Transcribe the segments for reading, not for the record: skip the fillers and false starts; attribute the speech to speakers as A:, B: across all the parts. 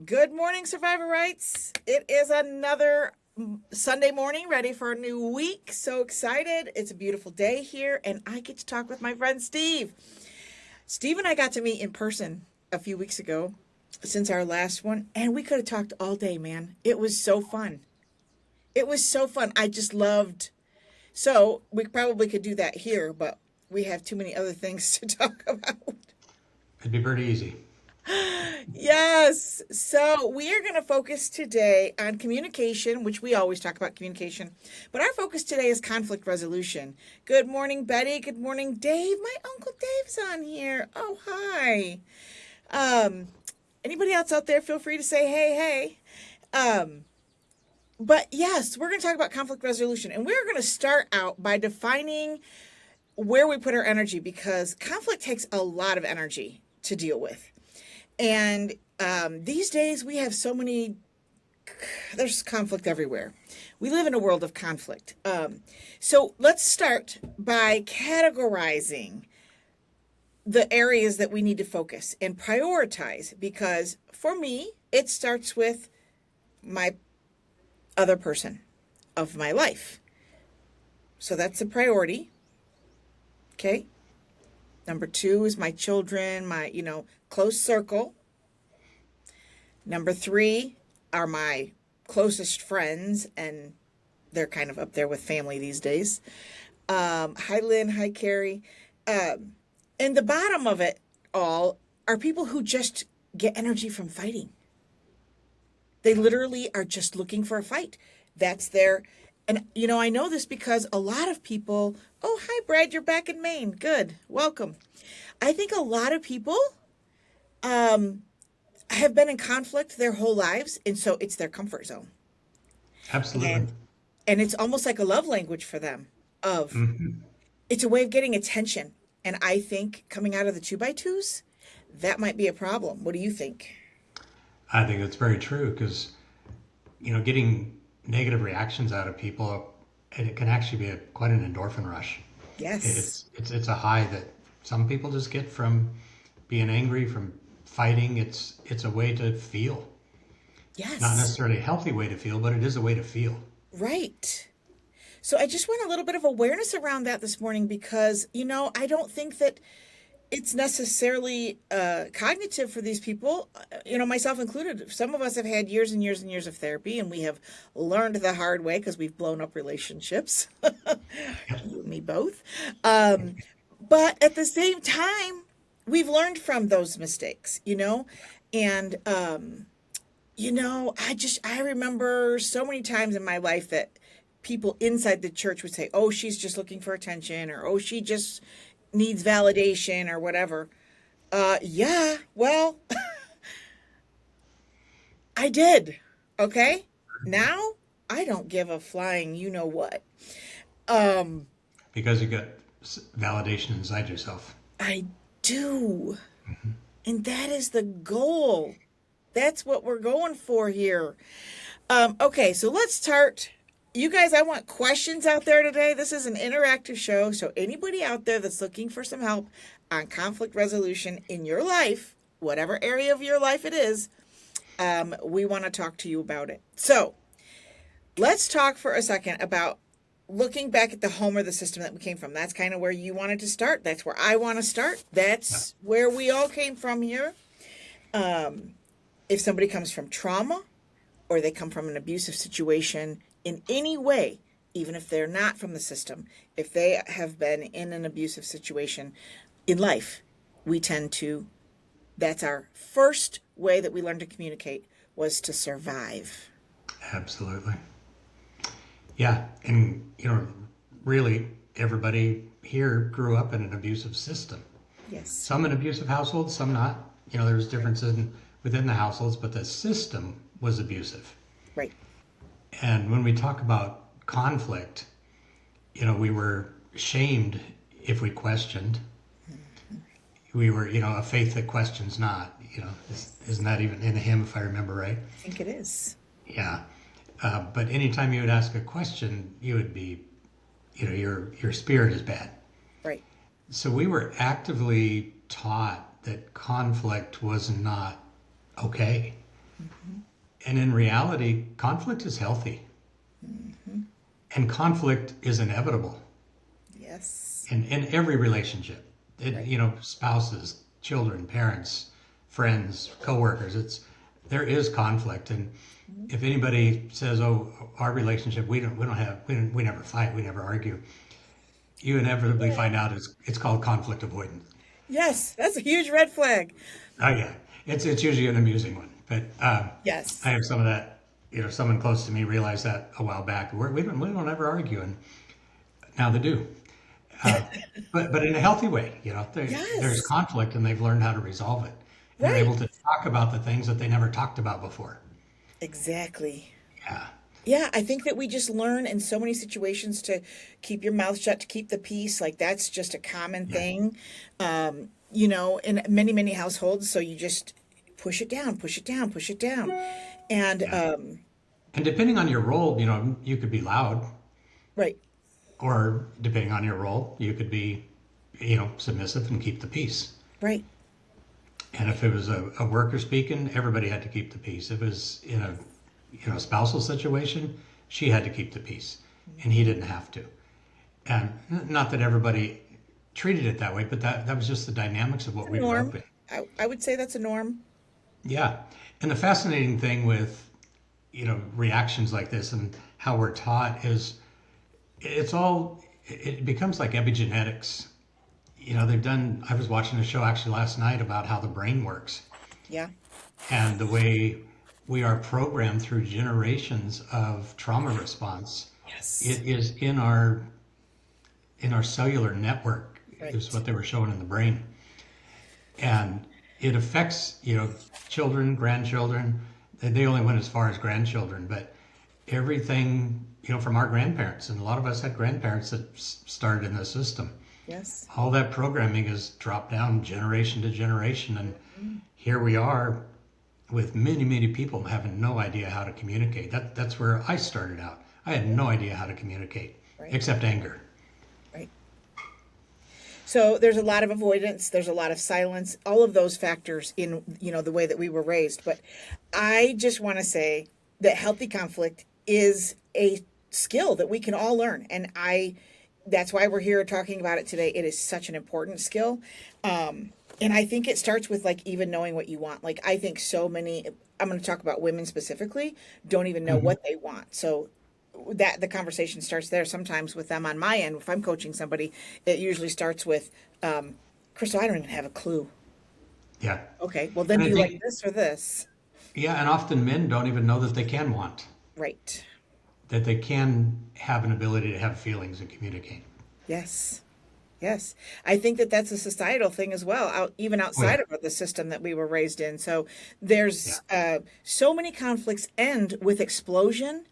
A: Good morning, Survivor Rights. It is another Sunday morning, ready for a new week. So excited. It's a beautiful day here, and I get to talk with my friend Steve. Steve and I got to meet in person a few weeks ago since our last one, and we could have talked all day, man. It was so fun. It was so fun. I just loved. So we probably could do that here, but we have too many other things to talk about.
B: It'd be pretty easy.
A: Yes. So we are going to focus today on communication, which we always talk about communication, but our focus today is conflict resolution. Good morning, Betty. Good morning, Dave. My Uncle Dave's on here. Oh, hi. Um, Anybody else out there, feel free to say hey, hey. But yes, we're going to talk about conflict resolution, and we're going to start out by defining where we put our energy because conflict takes a lot of energy to deal with. And these days we have so many, there's conflict everywhere. We live in a world of conflict. So let's start by categorizing the areas that we need to focus and prioritize because for me, it starts with my other person of my life. So that's a priority. Okay. Number two is my children, my, close circle. Number three are my closest friends, and they're kind of up there with family these days. Hi, Lynn. Hi, Carrie. And the bottom of it all are people who just get energy from fighting. They literally are just looking for a fight. That's their, and I know this because a lot of people, oh, hi, Brad, you're back in Maine. Good. Welcome. I think a lot of people um, have been in conflict their whole lives, and so it's their comfort zone.
B: Absolutely.
A: And and it's almost like a love language for them of
B: hmm
A: it's a way of getting attention. And I think coming out of the two by twos, that might be a problem. What do you think?
B: I think that's very true because, getting negative reactions out of people, it can actually be quite an endorphin rush.
A: Yes.
B: It's a high that some people just get from being angry, from fighting. It's a way to feel. Not
A: Yes.
B: necessarily a healthy way to feel, but it is a way to feel.
A: Right. So I just want a little bit of awareness around that this morning because, I don't think that it's necessarily cognitive for these people, myself included. Some of us have had years and years and years of therapy, and we have learned the hard way because we've blown up relationships. You and me both. Um, but at the same time, we've learned from those mistakes, and I remember so many times in my life that people inside the church would say, "Oh, she's just looking for attention," or "Oh, she just needs validation," or whatever. Yeah, well, I did. Okay? Now I don't give a flying you know what. Um,
B: Because you got validation inside yourself.
A: I do. And that is the goal. That's what we're going for here. Okay, so let's start. You guys, I want questions out there today. This is an interactive show, so anybody out there that's looking for some help on conflict resolution in your life, whatever area of your life it is, we want to talk to you about it. So let's talk for a second about looking back at the home or the system that we came from. That's kind of where you wanted to start. That's where I want to start.
B: Yeah.
A: That's where we all came from here. Um, if somebody comes from trauma or they come from an abusive situation in any way, even if they're not from the system, if they have been in an abusive situation in life, we tend to, that's our first way that we learn to communicate was to survive.
B: Absolutely. Yeah, and really, everybody here grew up in an abusive system.
A: Yes.
B: Some in abusive households, some not. There's differences within the households, but the system was abusive.
A: Right.
B: And when we talk about conflict, we were shamed if we questioned. We were, a faith that questions not. Isn't that even in a hymn, if I remember right?
A: I think it is.
B: Yeah. But anytime you would ask a question, you would be, your spirit is bad.
A: Right.
B: So we were actively taught that conflict was not okay. And in reality, conflict is healthy and conflict is inevitable
A: Yes.
B: in every relationship.
A: Right.
B: Spouses, children, parents, friends, coworkers. There is conflict, and if anybody says, "Oh, our relationship, we never fight, we never argue," you inevitably find out it's called conflict avoidance.
A: Yes, that's a huge red flag.
B: Oh yeah, it's usually an amusing one, but I
A: Yes.
B: have some of that. Someone close to me realized that a while back. We don't ever argue, and now they do. Uh, but in a healthy way, there's
A: Yes.
B: conflict, and they've learned how to resolve it, and they're
A: Right.
B: able to talk about the things that they never talked about before.
A: Exactly.
B: Yeah,
A: Yeah, I think that we just learn in so many situations to keep your mouth shut, to keep the peace. Like that's just a common
B: yeah,
A: thing, in many, many households. So you just push it down, push it down, push it down. And,
B: yeah. And depending on your role, you could be loud,
A: right,
B: or depending on your role, you could be, submissive and keep the peace.
A: right,
B: And if it was a worker speaking, everybody had to keep the peace. If it was in a spousal situation, she had to keep the peace, and he didn't have to. And not that everybody treated it that way, but that was just the dynamics of
A: it's
B: what
A: a
B: we grew up
A: norm.
B: in.
A: I would say that's a norm.
B: Yeah, and the fascinating thing with reactions like this and how we're taught is it becomes like epigenetics. They've done. I was watching a show actually last night about how the brain works
A: Yeah.
B: and the way we are programmed through generations of trauma response.
A: Yes.
B: It is in our cellular network is
A: Right.
B: what they were showing in the brain, and it affects children, grandchildren. They only went as far as grandchildren, but everything from our grandparents, and a lot of us had grandparents that started in the system.
A: Yes.
B: All that programming is dropped down generation to generation, and here we are with many, many people having no idea how to communicate. That's where I started out. I had no idea how to communicate
A: Right.
B: except anger.
A: Right. So there's a lot of avoidance, there's a lot of silence, all of those factors in, the way that we were raised. But I just want to say that healthy conflict is a skill that we can all learn. And that's why we're here talking about it today. It is such an important skill. And I think it starts with like even knowing what you want. Like I think so many, I'm going to talk about women specifically, don't even know
B: Mhm.
A: what they want. So that the conversation starts there sometimes with them on my end. If I'm coaching somebody, it usually starts with, Crystal, I don't even have a clue.
B: Yeah,
A: Okay, well then
B: and
A: do
B: I
A: you like
B: think
A: this or this?
B: yeah, and often men don't even know that they can want,
A: Right.
B: that they can have an ability to have feelings and communicate.
A: Yes. Yes. I think that that's a societal thing as well, even
B: Oh yeah,
A: outside of the system that we were raised in. So
B: yeah.
A: there's so many conflicts end with explosion,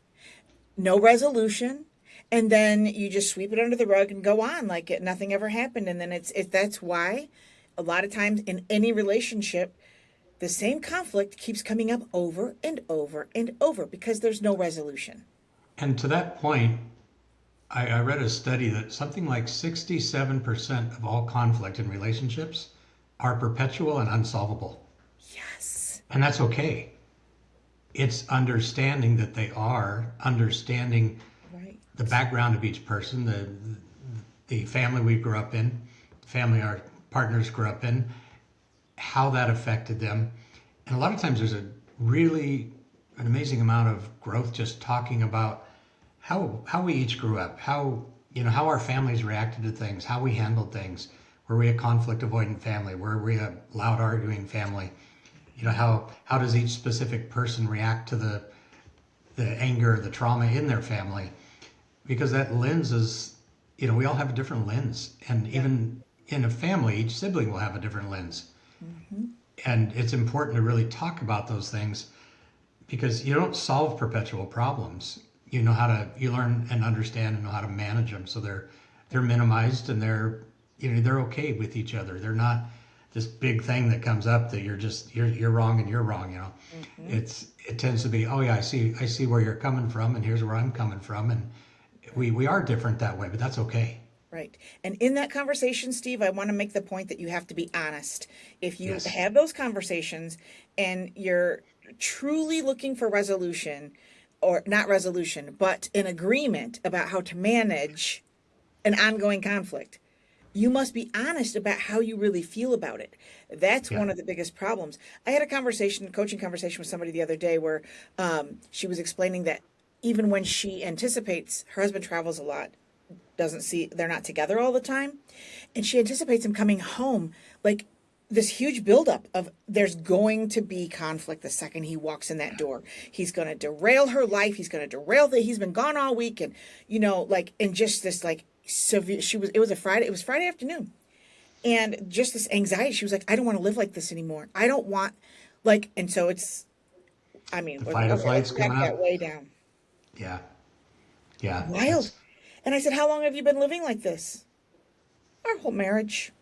A: no resolution, and then you just sweep it under the rug and go on like nothing ever happened. And then that's why a lot of times in any relationship, the same conflict keeps coming up over and over and over because there's no resolution.
B: And to that point, I read a study that something like 67% of all conflict in relationships are perpetual and unsolvable.
A: Yes.
B: And that's okay. It's understanding that they are, understanding
A: Right.
B: the background of each person, the family we grew up in, the family our partners grew up in, how that affected them. And a lot of times there's an amazing amount of growth just talking about how we each grew up, how our families reacted to things, how we handled things. Were we a conflict avoidant family? Were we a loud arguing family? How does each specific person react to the anger, the trauma in their family? Because that lens is, we all have a different lens, and
A: Yeah.
B: even in a family, each sibling will have a different lens.
A: Hmm.
B: And it's important to really talk about those things because you don't solve perpetual problems. You learn and understand and know how to manage them so they're minimized and they're okay with each other. They're not this big thing that comes up that you're wrong and you're wrong.
A: Hmm.
B: It tends to be, oh yeah, I see where you're coming from, and here's where I'm coming from, and
A: Right.
B: we are different that way, but that's okay.
A: Right. And in that conversation, Steve, I want to make the point that you have to be honest. If you
B: Yes.
A: have those conversations and you're truly looking for resolution, or not resolution, but an agreement about how to manage an ongoing conflict, you must be honest about how you really feel about it. That's
B: Yeah.
A: one of the biggest problems. I had a conversation, coaching conversation with somebody the other day where she was explaining that even when she anticipates, her husband travels a lot, doesn't see, they're not together all the time, and she anticipates him coming home like this huge buildup of there's going to be conflict the second he walks in that door. He's going to derail her life. He's going to derail that he's been gone all week, and like, and just this like severe. It was a Friday. It was Friday afternoon, and just this anxiety. She was like, I don't want to live like this anymore. I don't want, like, and so it's. I mean,
B: The
A: we're like,
B: fight or
A: okay, let's
B: flight's
A: back
B: coming
A: that
B: up.
A: way down.
B: Yeah. Yeah.
A: Wild. And I said, how long have you been living like this? Our whole marriage.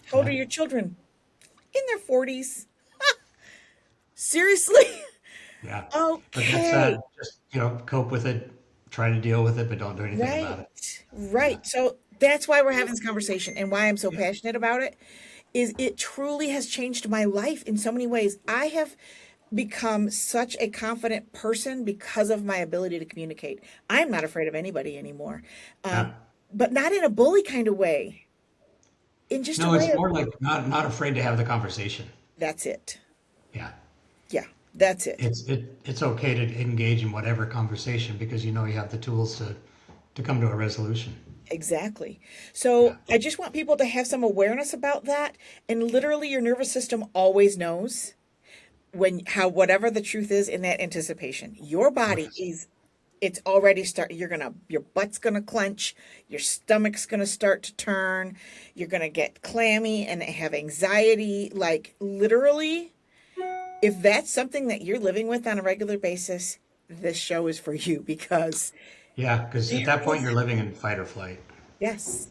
A: How old
B: Yeah.
A: are your children? In their 40s. Seriously?
B: Yeah. But that's
A: Okay.
B: just, cope with it, try to deal with it, but don't do anything about
A: Right.
B: it. Yeah.
A: Right. So that's why we're having this conversation, and why I'm so
B: Yeah.
A: passionate about it is it truly has changed my life in so many ways. I have become such a confident person because of my ability to communicate. I'm not afraid of anybody anymore. Um,
B: Yeah.
A: but not in a bully kind of way, in just a
B: No,
A: way
B: it's
A: of
B: more like not afraid to have the conversation.
A: that's it.
B: Yeah.
A: Yeah, that's it.
B: It's okay to engage in whatever conversation because you have the tools to come to a resolution.
A: Exactly.
B: Yeah.
A: So I just want people to have some awareness about that. And literally, your nervous system always knows when how whatever the truth is in that anticipation. Your
B: Oh
A: body
B: yes.
A: is it's already start your butt's gonna clench, your stomach's gonna start to turn, you're gonna get clammy and have anxiety. Like literally, if that's something that you're living with on a regular basis, this show is for you because
B: Yeah, because at
A: there
B: that point you're
A: is
B: living in fight or flight.
A: yes.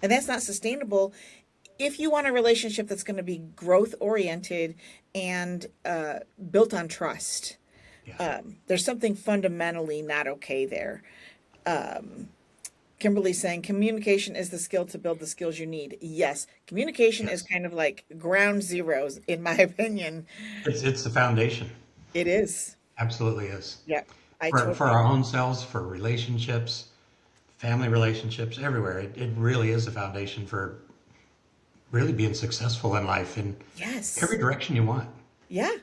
A: And that's not sustainable if you want a relationship that's going to be growth oriented and built on trust.
B: Yeah.
A: There's something fundamentally not okay there. Kimberly's saying communication is the skill to build the skills you need. Yes, communication is
B: Yes.
A: kind of like ground zeros, in my opinion.
B: It's the foundation.
A: It is.
B: Absolutely is.
A: Yeah, I
B: For
A: totally
B: our
A: agree.
B: own selves, for relationships, family relationships, everywhere. It really is a foundation for really being successful in life in every
A: Yes.
B: direction you want.
A: Yeah,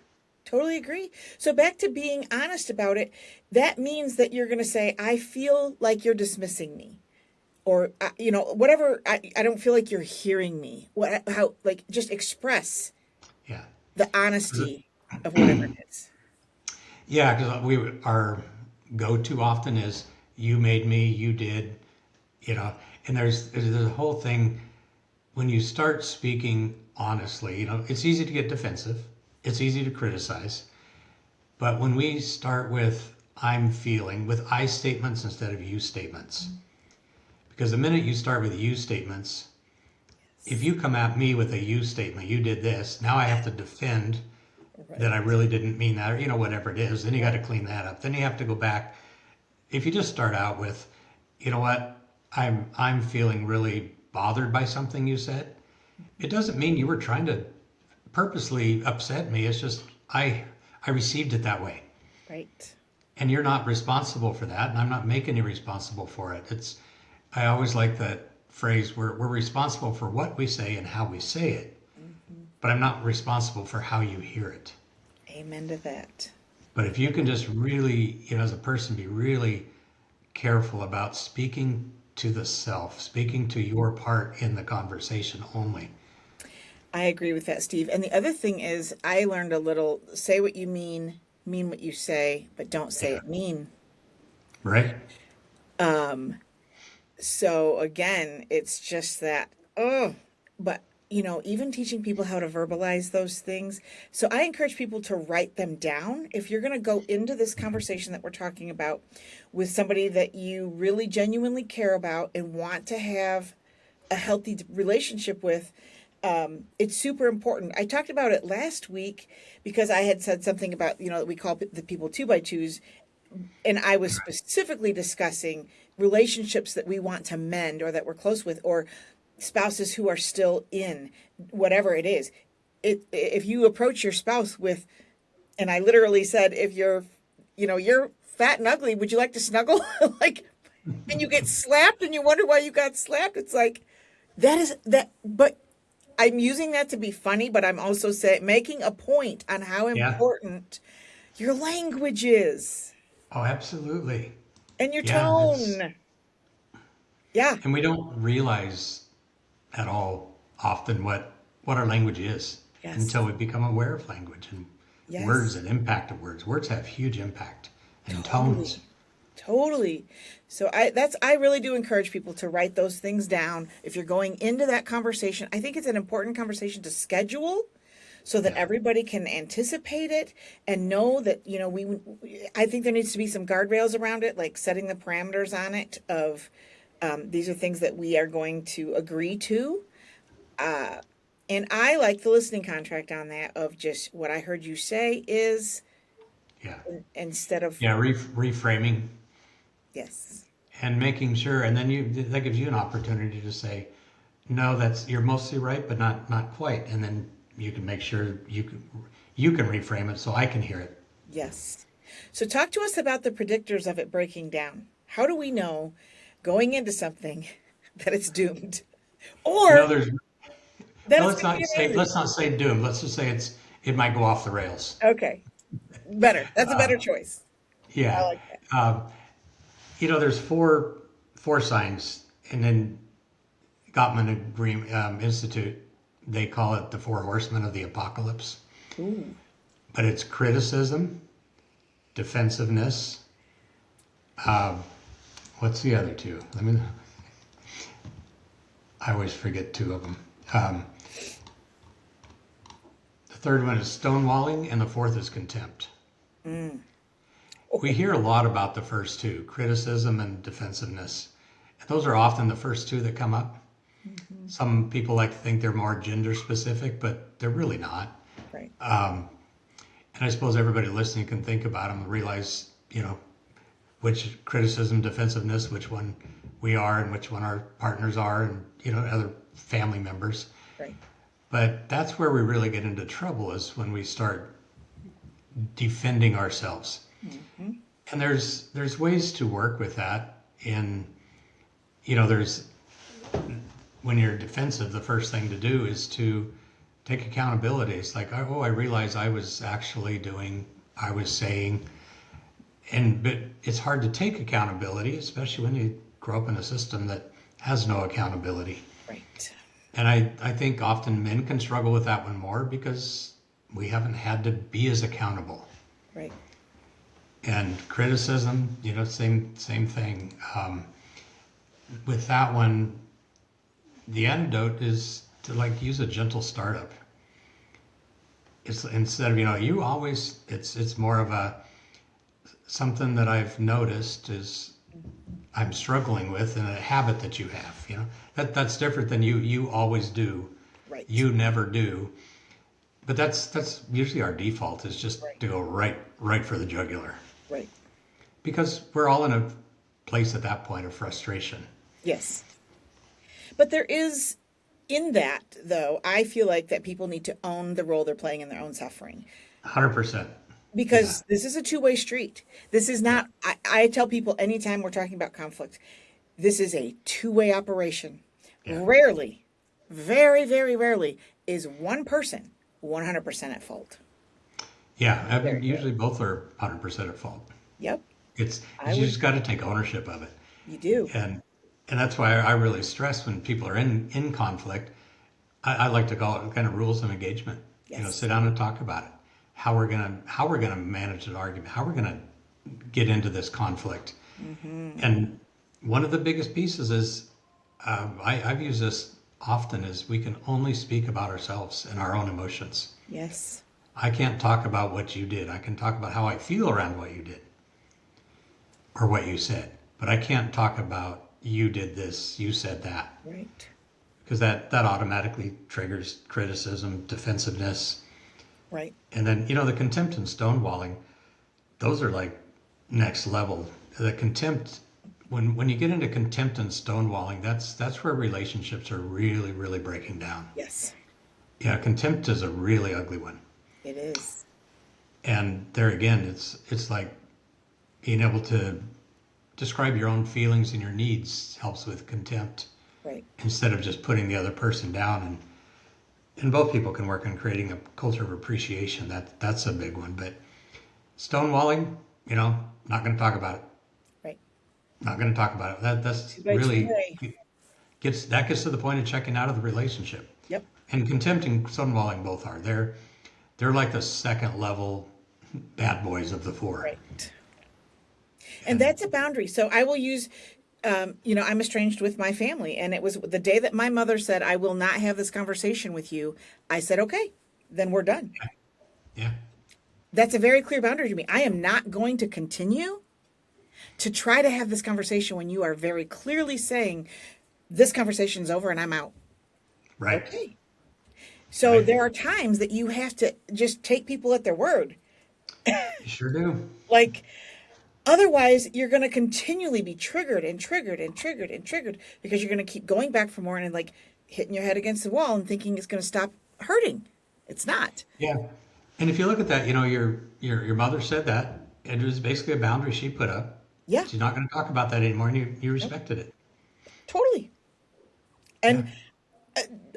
A: totally agree. So back to being honest about it, that means that you're going to say, I feel like you're dismissing me. Or, whatever, I don't feel like you're hearing me. How, like, just express
B: Yeah.
A: the
B: 'Cause
A: honesty of whatever it is.
B: Yeah, because our go-to often is you made me, you did, and there's a whole thing when you start speaking honestly, it's easy to get defensive, it's easy to criticize, but when we start with I'm feeling with I statements instead of you statements, because the minute you start with you statements, if you come at me with a you statement, you did this, now I have to defend that I
A: Right.
B: really didn't mean that, or whatever it is. Then you got to
A: Right.
B: clean that up. Then you have to go back. If you just start out with, you know what, I'm feeling really bothered by something you said. It doesn't mean you were trying to purposely upset me. It's just I received it that way,
A: Right.
B: and you're not responsible for that, and I'm not making you responsible for it. I always like that phrase. We're responsible for what we say and how we say it,
A: Hmm.
B: but I'm not responsible for how you hear it.
A: Amen to that.
B: But if you can just really, as a person, be really careful about speaking to the self, speaking to your part in the conversation only.
A: I agree with that, Steve. And the other thing is, I learned a little say what you mean what you say, but don't say
B: Yeah.
A: it mean.
B: Right?
A: So again, it's just that, oh, but even teaching people how to verbalize those things. So I encourage people to write them down. If you're going to go into this conversation that we're talking about with somebody that you really genuinely care about and want to have a healthy relationship with, it's super important. I talked about it last week because I had said something about, that we call the people two by twos, and I was specifically discussing relationships that we want to mend or that we're close with, or spouses who are still in whatever it is. If you approach your spouse with And I literally said, if you're fat and ugly, would you like to snuggle? Like, and you get slapped and you wonder why you got slapped. It's like, that is that, but I'm using that to be funny, but I'm also making a point on how
B: Yeah.
A: important your language is
B: Oh, absolutely.
A: and your
B: Yeah. It's
A: tone. Yeah.
B: and we don't realize at all often what our language is
A: Yes.
B: until we become aware of language and words
A: Yes.
B: and impact of words. Words have huge impact and tones.
A: Totally. Totally. So I really do encourage people to write those things down. If you're going into that conversation, I think it's an important conversation to schedule so that
B: Yeah.
A: everybody can anticipate it and know that, I think there needs to be some guardrails around it, like setting the parameters on it of these are things that we are going to agree to. And I like the listening contract on that of just what I heard you say is
B: Yeah.
A: instead of,
B: Yeah. Reframing
A: yes,
B: and making sure, and then that gives you an opportunity to say, no, you're mostly right, but not quite. And then you can make sure you can reframe it so I can hear it.
A: yes. So talk to us about the predictors of it breaking down. How do we know going into something that it's doomed or
B: There's
A: that
B: well,
A: it's going to be
B: let's
A: amazing?
B: not say doom. Let's just say it might go off the rails.
A: Okay, better. That's a better choice. I
B: Yeah.
A: like that.
B: Um, there's four signs, and then Gottman Institute, they call it the four horsemen of the apocalypse.
A: Ooh.
B: But it's criticism, defensiveness. Um, what's the other two? I always forget two of them. The third one is stonewalling, and the fourth is contempt.
A: Mm.
B: We hear a lot about the first two, criticism and defensiveness. And those are often the first two that come up.
A: Mm-hmm.
B: Some people like to think they're more gender specific, but they're really not.
A: Right.
B: And I suppose everybody listening can think about them and realize, which criticism, defensiveness, which one we are and which one our partners are and, other family members.
A: Right.
B: But that's where we really get into trouble is when we start defending ourselves.
A: Mm-hmm.
B: And there's ways to work with that there's when you're defensive, the first thing to do is to take accountability. It's like, oh, I realize I was saying, but it's hard to take accountability, especially when you grow up in a system that has no accountability.
A: Right.
B: And I think often men can struggle with that one more because we haven't had to be as accountable.
A: Right.
B: And criticism, same thing. With that one, the antidote is to use a gentle startup. It's instead of you always. It's more of a something that I've noticed is I'm struggling with and a habit that you have. That's different than you always do.
A: Right.
B: You never do. But that's usually our default is just
A: Right.
B: to go right for the jugular.
A: Right.
B: Because we're all in a place at that point of frustration.
A: Yes. But there is, in that, though, I feel like that people need to own the role they're playing in their own suffering.
B: 100%.
A: Because this is a two-way street. This is not, I tell people anytime we're talking about conflict, this is a two-way operation.
B: Yeah.
A: Rarely, very, very rarely, is one person 100% at fault.
B: Yeah,
A: Very
B: usually both are 100% at fault.
A: Yep,
B: You
A: I would,
B: just got to take ownership of it.
A: you do.
B: And that's why I really stress when people are in conflict, I like to call it kind of rules of engagement.
A: Yes.
B: Sit down and talk about it. How we're gonna manage the argument. How we're gonna get into this conflict.
A: Mm-hmm.
B: And one of the biggest pieces is I've used this often is we can only speak about ourselves and our own emotions.
A: Yes.
B: I can't talk about what you did. I can talk about how I feel around what you did or what you said, but I can't talk about you did this, you said that,
A: Right.
B: because that automatically triggers criticism, defensiveness,
A: Right.
B: and then the contempt and stonewalling. Those are like next level. The contempt, when you get into contempt and stonewalling, that's where relationships are really, really breaking down.
A: Yes,
B: Yeah, contempt is a really ugly one.
A: it is.
B: And there again, it's like being able to describe your own feelings and your needs helps with contempt
A: Right.
B: instead of just putting the other person down. And both people can work on creating a culture of appreciation. That's a big one. But stonewalling, not going to talk about it.
A: Right.
B: Not going to talk about it. That's
A: Too bad
B: really
A: today.
B: gets to the point of checking out of the relationship.
A: Yep.
B: And contempt and stonewalling both are. They're like the second level bad boys of the four.
A: Right. And that's a boundary. So I will use, I'm estranged with my family. And it was the day that my mother said, I will not have this conversation with you. I said, okay, then we're done.
B: Yeah.
A: That's a very clear boundary to me. I am not going to continue to try to have this conversation when you are very clearly saying this conversation is over and I'm out.
B: Right.
A: Okay. So
B: Right.
A: there are times that you have to just take people at their word.
B: You sure do.
A: Like, otherwise, you're going to continually be triggered and triggered and triggered and triggered because you're going to keep going back for more and like hitting your head against the wall and thinking it's going to stop hurting. It's not.
B: Yeah. And if you look at that, your mother said that. It was basically a boundary she put up.
A: Yeah,
B: She's not going to talk about that anymore, and you respected it.
A: totally.
B: Yeah.
A: And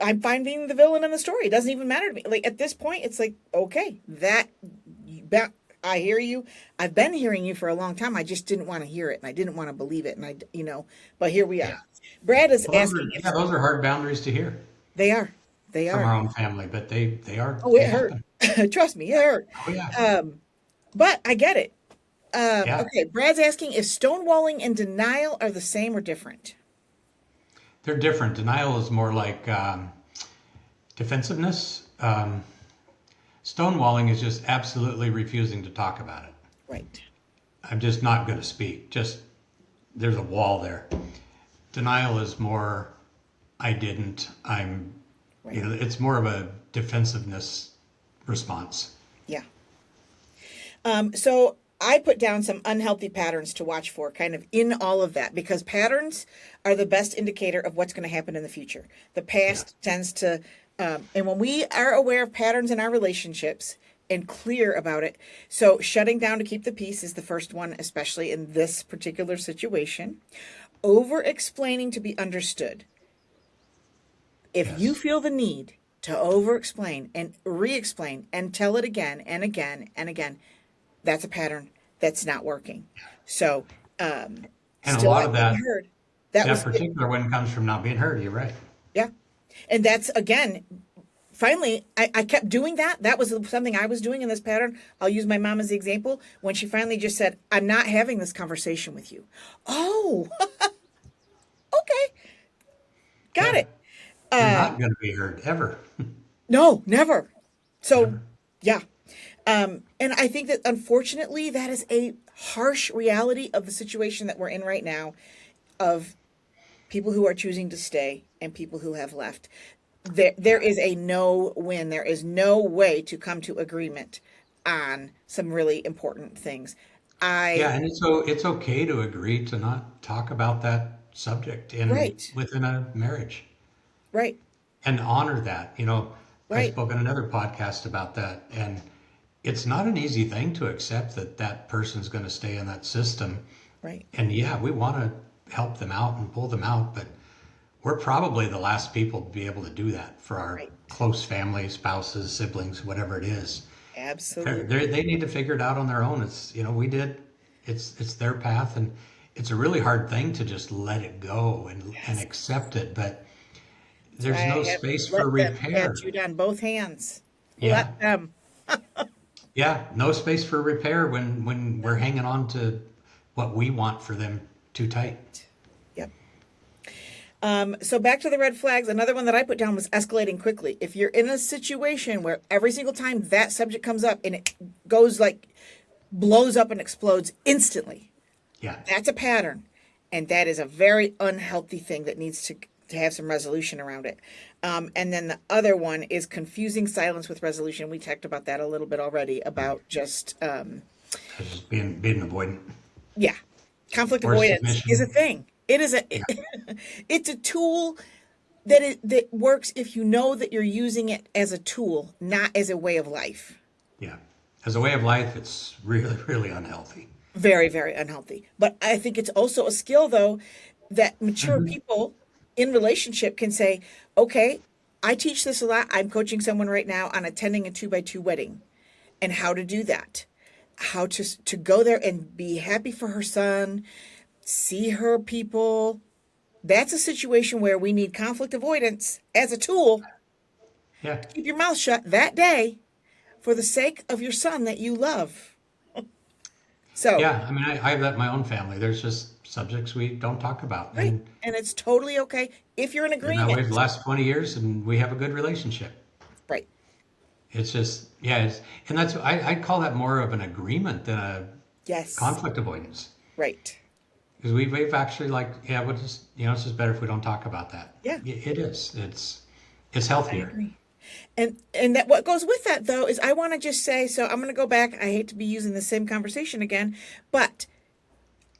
A: I'm fine being the villain in the story. It doesn't even matter to me. Like at this point, it's like, okay, I hear you. I've been hearing you for a long time. I just didn't want to hear it and I didn't want to believe it. And but here we
B: Yeah.
A: are. Brad is
B: Well,
A: asking if
B: those are hard boundaries to hear
A: they are. They
B: from our
A: are.
B: own family, but they are
A: Oh,
B: they
A: it hurt.
B: happen.
A: Trust me, it hurt.
B: Oh yeah.
A: But I get it.
B: Yeah.
A: Okay, Brad's asking if stonewalling and denial are the same or different.
B: They're different. Denial is more like defensiveness. Stonewalling is just absolutely refusing to talk about it.
A: Right.
B: I'm just not going to speak. Just there's a wall there. Denial is more, I didn't.
A: Right.
B: It's more of a defensiveness response.
A: Yeah. So I put down some unhealthy patterns to watch for kind of in all of that because patterns are the best indicator of what's going to happen in the future. The past tends to, and when we are aware of patterns in our relationships and clear about it, so shutting down to keep the peace is the first one, especially in this particular situation. Over explaining to be understood. If you feel the need to over explain and re explain and tell it again and again and again, that's a pattern that's not working. So,
B: And a
A: still
B: lot
A: not
B: of that,
A: being heard.
B: that particular one comes from not being heard. You're right.
A: Yeah. And that's, again, finally, I kept doing that. That was something I was doing in this pattern. I'll use my mom as the example. When she finally just said, I'm not having this conversation with you. Oh, okay. Got
B: Yeah.
A: it.
B: You're not going to be heard ever.
A: No, never. So,
B: Never.
A: yeah. And I think that unfortunately, that is a harsh reality of the situation that we're in right now of people who are choosing to stay and people who have left. There is a no win. There is no way to come to agreement on some really important things.
B: Yeah, and it's okay to agree to not talk about that subject
A: Right,
B: within a marriage
A: right,
B: and honor that. I
A: right,
B: spoke on another podcast about that, and it's not an easy thing to accept that that person's going to stay in that system.
A: right,
B: And yeah, we want to help them out and pull them out, but we're probably the last people to be able to do that for our
A: right.
B: close family, spouses, siblings, whatever it is.
A: Absolutely.
B: They need to figure it out on their own. We did. It's their path, and it's a really hard thing to just let it go and
A: Yes.
B: accept it. But
A: That's
B: there's
A: why
B: no
A: I have
B: space
A: let
B: for
A: them
B: repair.
A: catch you on both hands.
B: Yeah,
A: Let them.
B: yeah, no space for repair when we're hanging on to what we want for them too tight.
A: Yep. So back to the red flags. Another one that I put down was escalating quickly. If you're in a situation where every single time that subject comes up and it goes like blows up and explodes instantly,
B: Yeah,
A: that's a pattern. And that is a very unhealthy thing that needs to have some resolution around it. And then the other one is confusing silence with resolution. We talked about that a little bit already about just,
B: just being avoidant
A: yeah, conflict
B: or
A: avoidance is a
B: submission.
A: thing. It is
B: Yeah,
A: it's a tool that works if you know that you're using it as a tool, not as a way of life.
B: yeah. As a way of life, it's really, really unhealthy.
A: Very, very unhealthy. But I think it's also a skill, though, that mature
B: Hmm.
A: people in relationship can say, okay, I teach this a lot. I'm coaching someone right now on attending a 2 by 2 wedding and how to do that. How to go there and be happy for her son, see her people. That's a situation where we need conflict avoidance as a tool
B: Yeah.
A: to keep your mouth shut that day for the sake of your son that you love. So,
B: Yeah. I mean, I have that in my own family. There's just subjects we don't talk about.
A: right. And it's totally okay if you're in
B: Been that way for the
A: agreement.
B: last 20 years, and we have a good relationship.
A: Right.
B: It's just, yeah, and that's, I'd call that more of an agreement than a
A: Yes.
B: conflict avoidance.
A: Right.
B: Because we've actually like, yeah, we'll just, it's just better if we don't talk about that.
A: Yeah,
B: It is. It's
A: I
B: healthier.
A: agree. And that what goes with that though is I want to just say, so I'm going to go back. I hate to be using the same conversation again, but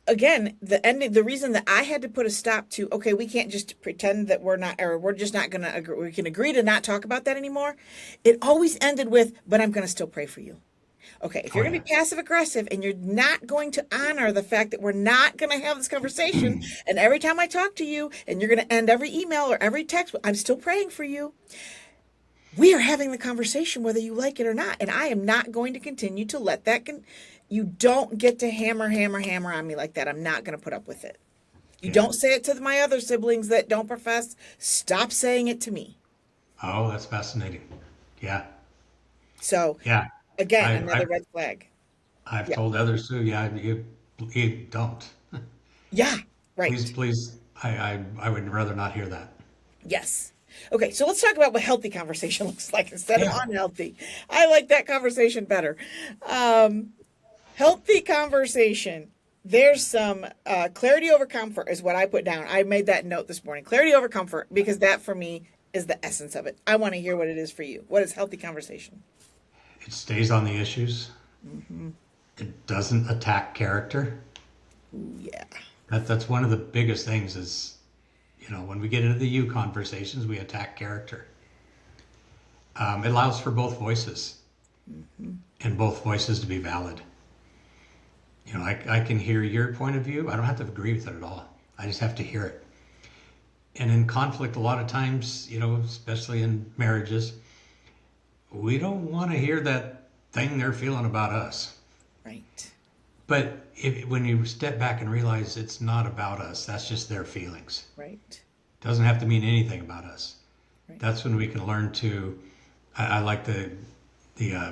A: again, the reason that I had to put a stop to, okay, we can't just pretend that we're not, or we're just not going to agree, we can agree to not talk about that anymore. It always ended with, but I'm going to still pray for you. Okay, if
B: Oh,
A: you're going to
B: yeah.
A: be passive aggressive and you're not going to honor the fact that we're not going to have this conversation, and every time I talk to you, and you're going to end every email or every text, I'm still praying for you. We are having the conversation whether you like it or not, and I am not going to continue to let that. You don't get to hammer, hammer, hammer on me like that. I'm not going to put up with it. You
B: Yeah.
A: don't say it to my other siblings that don't profess. Stop saying it to me.
B: Oh, that's fascinating. Yeah.
A: So,
B: Yeah.
A: again,
B: I,
A: another
B: I've,
A: red flag.
B: I've
A: Yeah.
B: told others too, yeah, you don't.
A: Yeah.
B: Please,
A: Right.
B: please, I would rather not hear that.
A: Yes. Okay, so let's talk about what healthy conversation looks like instead of
B: Yeah.
A: unhealthy. I like that conversation better. Um, Healthy conversation. There's some clarity over comfort, is what I put down. I made that note this morning. Clarity over comfort, because that for me is the essence of it. I want to hear what it is for you. What is healthy conversation?
B: It stays on the issues.
A: Mm-hmm.
B: It doesn't attack character.
A: Ooh, yeah.
B: That's one of the biggest things is, when we get into the you conversations, we attack character. It allows for both voices
A: Mm-hmm.
B: and both voices to be valid. I can hear your point of view. I don't have to agree with it at all. I just have to hear it. And in conflict, a lot of times, especially in marriages, we don't want to hear that thing they're feeling about us.
A: Right.
B: But when you step back and realize it's not about us, that's just their feelings.
A: Right.
B: Doesn't have to mean anything about us.
A: Right.
B: That's when we can learn to. I like the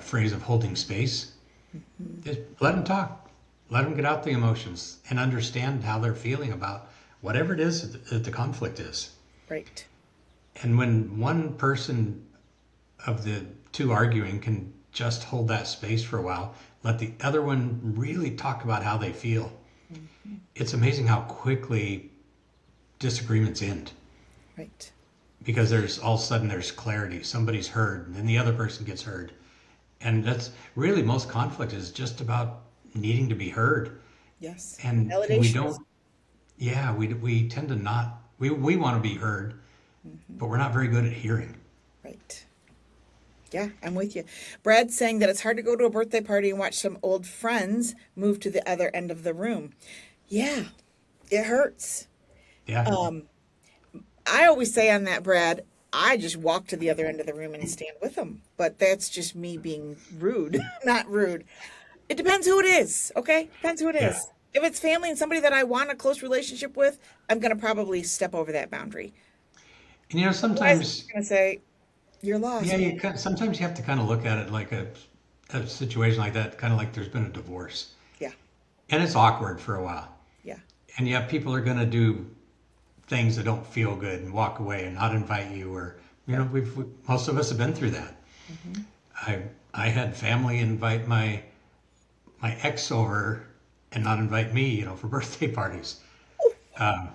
B: phrase of holding space.
A: Mm-hmm.
B: Just let them talk, let them get out the emotions, and understand how they're feeling about whatever it is that the conflict is.
A: Right.
B: And when one person of the two arguing can just hold that space for a while, let the other one really talk about how they feel.
A: Mm-hmm.
B: It's amazing how quickly disagreements end.
A: Right.
B: Because there's all of a sudden there's clarity. Somebody's heard, and then the other person gets heard. And that's really most conflict is just about needing to be heard.
A: Yes.
B: And we
A: Validation is
B: don't, yeah, we tend to not, we want to be heard, but we're not very good at hearing.
A: right. Yeah, I'm with you. Brad's saying that it's hard to go to a birthday party and watch some old friends move to the other end of the room. Yeah, it hurts.
B: Yeah.
A: Um, I always say on that, Brad, I just walk to the other end of the room and stand with them. But that's just me being rude, not rude. It depends who it is, okay? Depends who it
B: Yeah.
A: is. If it's family and somebody that I want a close relationship with, I'm going to probably step over that boundary.
B: And
A: Otherwise, I'm
B: sometimes,
A: just going to say, you're
B: yeah,
A: lost, man.
B: sometimes you have to kind of look at it like a situation like that, kind of like there's been a divorce.
A: Yeah,
B: And it's awkward for a while.
A: yeah,
B: And yeah, people are going to do things that don't feel good and walk away and not invite you, or
A: right.
B: most of us have been through that.
A: Hmm.
B: I had family invite my ex over and not invite me, for birthday parties. Um,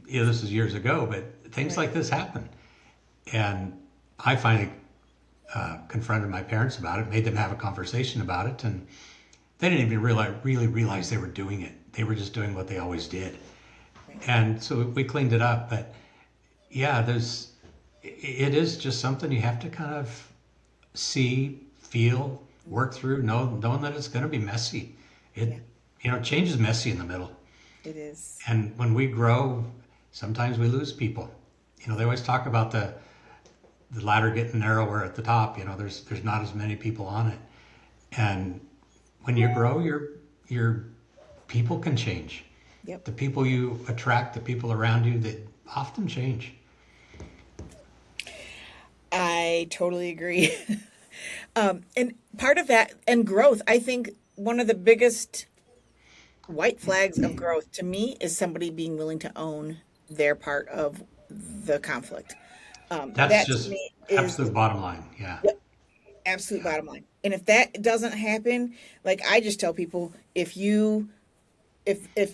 B: this was years ago, but things
A: Right,
B: like this happen. And I finally confronted my parents about it, made them have a conversation about it, and they didn't even really realize they were doing it. They were just doing what they always did.
A: right.
B: And so we cleaned it up. But yeah, it is just something you have to kind of see, feel, work through, knowing that it's going to be messy.
A: Yeah,
B: It, change is messy in the middle.
A: it is.
B: And when we grow, sometimes we lose people. They always talk about the ladder getting narrower at the top. There's not as many people on it. And when you grow, your people can change.
A: Yep.
B: The people you attract, the people around you, they often change.
A: I totally agree. And part of that and growth, I think one of the biggest white flags of growth to me is somebody being willing to own their part of the conflict.
B: That's
A: That to
B: just
A: me is
B: absolute bottom line. Yeah.
A: the absolute
B: Yeah.
A: bottom line. And if that doesn't happen, like I just tell people, if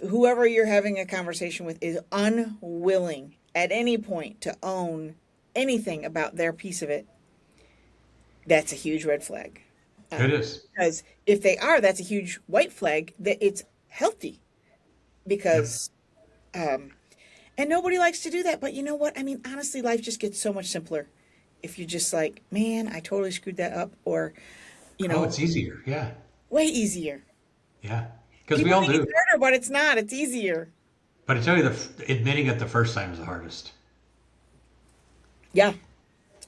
A: whoever you're having a conversation with is unwilling at any point to own anything about their piece of it, that's a huge red flag.
B: It is.
A: Because if they are, that's a huge white flag that it's healthy.
B: Yep.
A: Because and nobody likes to do that. But you know what? I mean, honestly, life just gets so much simpler if you're just like, man, I totally screwed that up, or you
B: Oh,
A: know,
B: it's easier. Yeah.
A: way easier.
B: Yeah. Because we
A: People
B: all
A: think
B: do.
A: it's harder, but it's not. It's easier.
B: But I tell you, admitting it the first time is the hardest.
A: Yeah,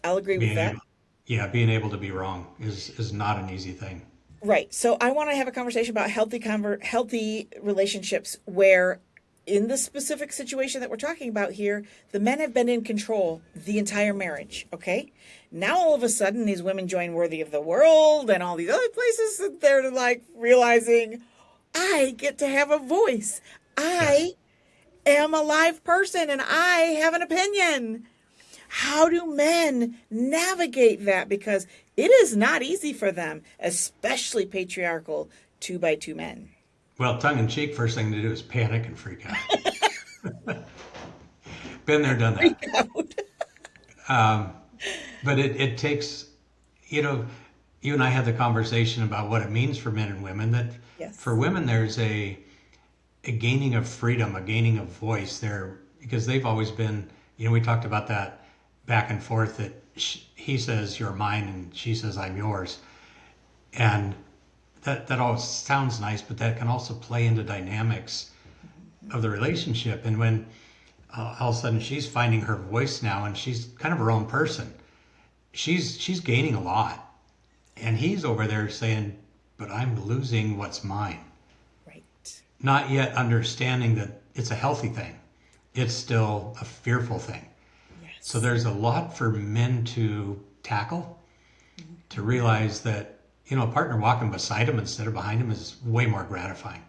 A: I'll agree with
B: Being
A: that.
B: able, yeah, being able to be wrong is not an easy thing.
A: Right. So I want to have a conversation about healthy relationships where in the specific situation that we're talking about here, the men have been in control the entire marriage, okay? Now all of a sudden these women join Worthy of the World and all these other places that they're like realizing I get to have a voice. I
B: Yes.
A: am a live person and I have an opinion. How do men navigate that? Because it is not easy for them, especially patriarchal two by two men.
B: Well, tongue in cheek, first thing to do is panic and freak out. Been there, done that.
A: Freak out.
B: But it takes, you know, you and I had the conversation about what it means for men and women. That for
A: Yes.
B: women, there's a gaining of freedom, a gaining of voice there, because they've always been, we talked about that back and forth that he says you're mine and she says I'm yours. And that all sounds nice, but that can also play into dynamics of the relationship. And when all of a sudden she's finding her voice now and she's kind of her own person, she's gaining a lot. And he's over there saying, but I'm losing what's mine.
A: Right.
B: Not yet understanding that it's a healthy thing. It's still a fearful thing. So
A: Yes.
B: there's a lot for men to tackle, to realize that, a partner walking beside him instead of behind him is way more gratifying.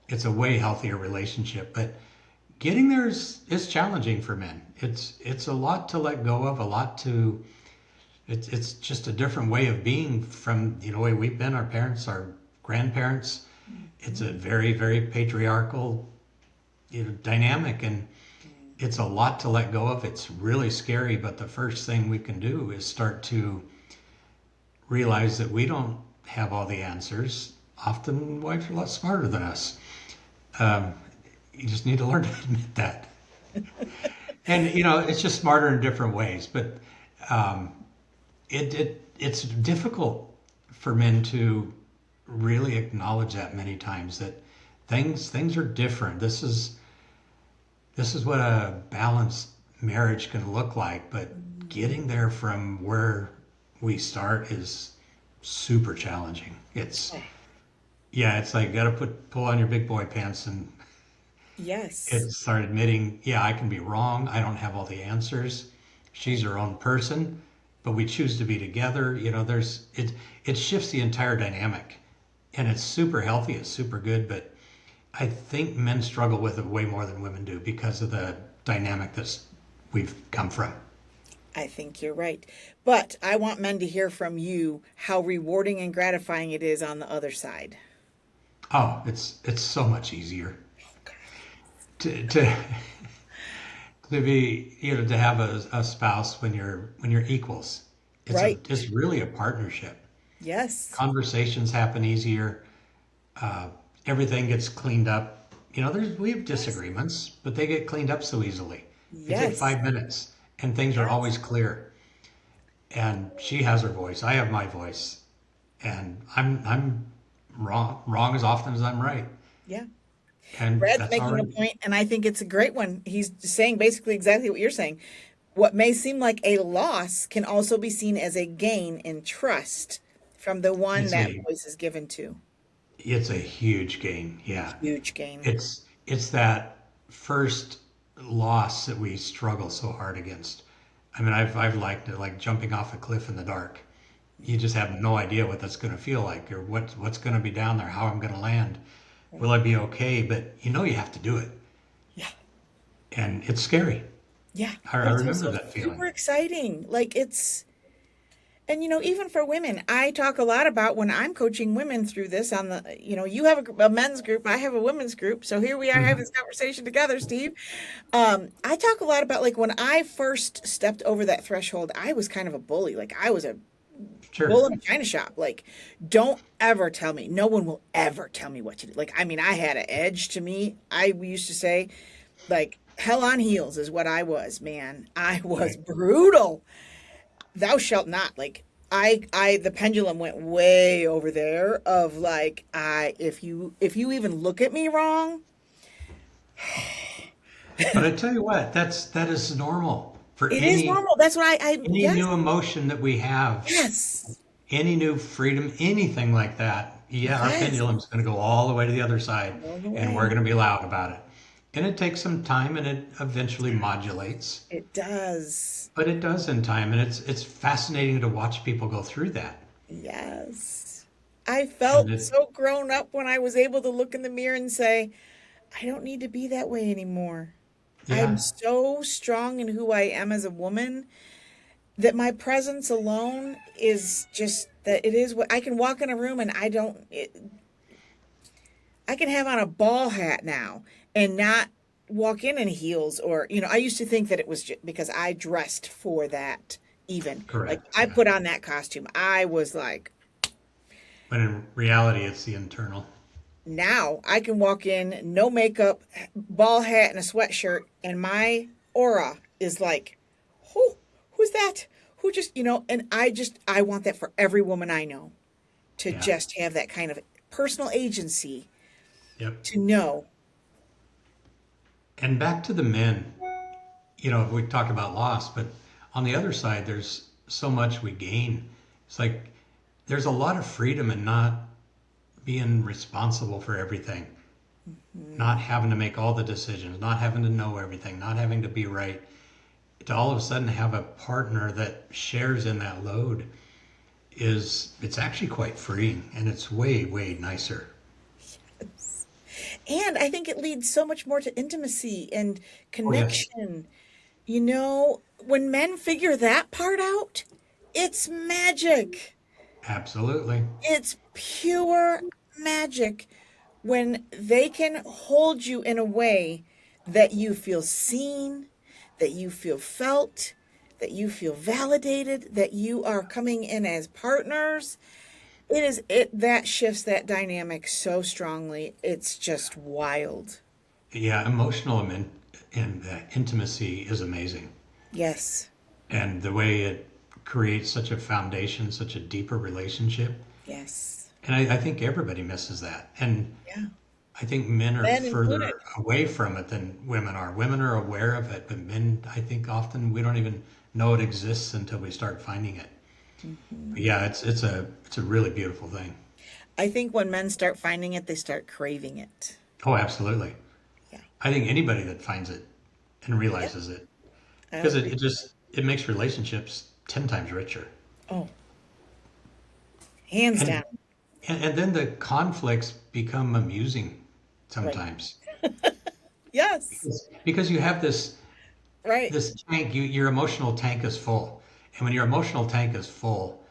B: It's a way healthier relationship. But getting there is challenging for men. It's a lot to let go of, a lot to it's just a different way of being from the way we've been, our parents, our grandparents. It's a very, very patriarchal, dynamic, and it's a lot to let go of. It's really scary, but the first thing we can do is start to realize that we don't have all the answers. Often wives are a lot smarter than us. Um, you just need to learn to admit that. And it's just smarter in different ways. But um, it's difficult for men to really acknowledge that many times that things are different. This is what a balanced marriage can look like, but getting there from where we start is super challenging. It's like got to pull on your big boy pants and
A: Yes.
B: start admitting, yeah, I can be wrong. I don't have all the answers. She's her own person, but we choose to be together. It shifts the entire dynamic, and it's super healthy. It's super good, but I think men struggle with it way more than women do because of the dynamic that we've come from.
A: I think you're right. But I want men to hear from you how rewarding and gratifying it is on the other side.
B: Oh, it's so much easier to be to have a spouse when you're equals.
A: Right.
B: It's really a partnership.
A: Yes.
B: Conversations happen easier. Uh, Everything gets cleaned up. We have
A: Yes.
B: disagreements, but they get cleaned up so easily. They take
A: Yes.
B: 5 minutes, and things are
A: Yes.
B: always clear. And she has her voice. I have my voice. and I'm wrong as often as I'm right,
A: Yeah.
B: and
A: Brad's
B: that's all
A: making a
B: right.
A: point, and I think it's a great one. He's saying basically exactly what you're saying. What may seem like a loss can also be seen as a gain in trust from the one
B: It's
A: that
B: a
A: voice is given to.
B: it's a huge gain. Yeah,
A: Huge gain.
B: it's that first loss that we struggle so hard against. I mean, I've liked it, like jumping off a cliff in the dark. You just have no idea what that's going to feel like, or what's going to be down there, how I'm going to land.
A: Right.
B: Will I be okay? But you have to do it,
A: Yeah.
B: and it's scary.
A: Yeah.
B: I
A: But it's
B: remember
A: also
B: that
A: super
B: feeling.
A: exciting. Like it's, and even for women, I talk a lot about when I'm coaching women through this on the, you have a men's group, I have a women's group. So here we are having
B: Hmm.
A: this conversation together, Steve. I talk a lot about like when I first stepped over that threshold, I was kind of a bully. Like I was a
B: Sure.
A: bull in a china shop. Like, don't ever tell me. No one will ever tell me what to do. Like, I mean, I had an edge to me. I used to say, like, hell on heels is what I was, man. I was
B: Right.
A: brutal. Thou shalt not. Like, the pendulum went way over there of like, if you even look at me wrong,
B: But I tell you what, that is normal for
A: it is normal. That's what
B: any
A: yes,
B: new emotion that we have,
A: yes,
B: any new freedom, anything like that. Yeah, our
A: yes,
B: pendulum's going to go all the way to the other side,
A: all the
B: and we're
A: way.
B: going to be loud about it. And it takes some time, and it eventually modulates.
A: It does.
B: But it does in time, and it's fascinating to watch people go through that.
A: Yes. I
B: And
A: felt
B: it,
A: so grown up when I was able to look in the mirror and say, I don't need to be that way anymore. I'm
B: yeah,
A: so strong in who I am as a woman that my presence alone is just that it is what I can walk in a room and I can have on a ball hat now and not walk in heels or, I used to think that it was just because I dressed for that even. Like
B: correct.
A: I
B: Yeah.
A: put on that costume. I was like,
B: But in reality, it's the internal.
A: now I can walk in, no makeup, ball hat, and a sweatshirt, and my aura is like, who's that? Who just, and I want that for every woman I know to
B: Yeah.
A: just have that kind of personal agency
B: Yep.
A: to know.
B: And back to the men, we talk about loss, but on the other side, there's so much we gain. It's like there's a lot of freedom in not being responsible for everything, not having to make all the decisions, not having to know everything, not having to be right. To all of a sudden have a partner that shares in that load it's actually quite freeing, and it's way, way nicer.
A: And I think it leads so much more to intimacy and
B: Oh, yes,
A: connection. When men figure that part out, it's magic.
B: absolutely.
A: It's pure magic when they can hold you in a way that you feel seen, that you feel felt, that you feel validated, that you are coming in as partners. It that shifts that dynamic so strongly. It's just wild.
B: Yeah, emotional and intimacy is amazing.
A: Yes.
B: And the way it creates such a foundation, such a deeper relationship.
A: Yes.
B: And I think everybody misses that. And
A: Yeah.
B: I think men are
A: Men included.
B: further away from it than women are. Women are aware of it, but men, I think often we don't even know it exists until we start finding it. But
A: Mhm.
B: yeah, it's a really beautiful thing.
A: I think when men start finding it, they start craving it.
B: Oh, absolutely.
A: Yeah.
B: I think anybody that finds it and
A: Yeah.
B: realizes it,
A: I
B: because
A: agree.
B: it makes relationships 10 times richer.
A: Oh, hands down.
B: And and then the conflicts become amusing
A: Right.
B: sometimes
A: Yes.
B: because you have
A: Right.
B: this tank, your emotional tank is full. And when your emotional tank is full,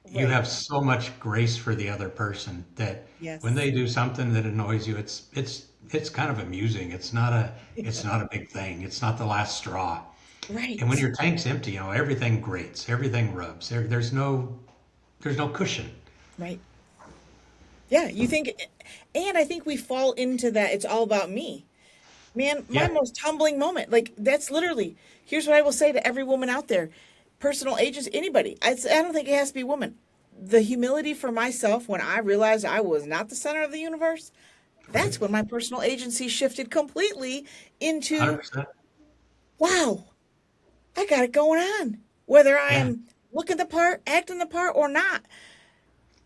B: you
A: Right.
B: have so much grace for the other person that when
A: Yes.
B: they do something that annoys you, it's kind of amusing. It's not a big thing. It's not the last straw. And when
A: Right.
B: your tank's empty, everything grates, everything rubs. There's no cushion.
A: Right. Yeah. And I think we fall into that. It's all about me. Man, my
B: Yeah,
A: most humbling moment, like that's literally, here's what I will say to every woman out there, personal agents, anybody. I don't think it has to be woman. the humility for myself when I realized I was not the center of the universe,
B: Right.
A: that's when my personal agency shifted completely into,
B: 100%.
A: wow, I got it going on. Whether
B: Yeah.
A: I'm looking the part, acting the part, or not,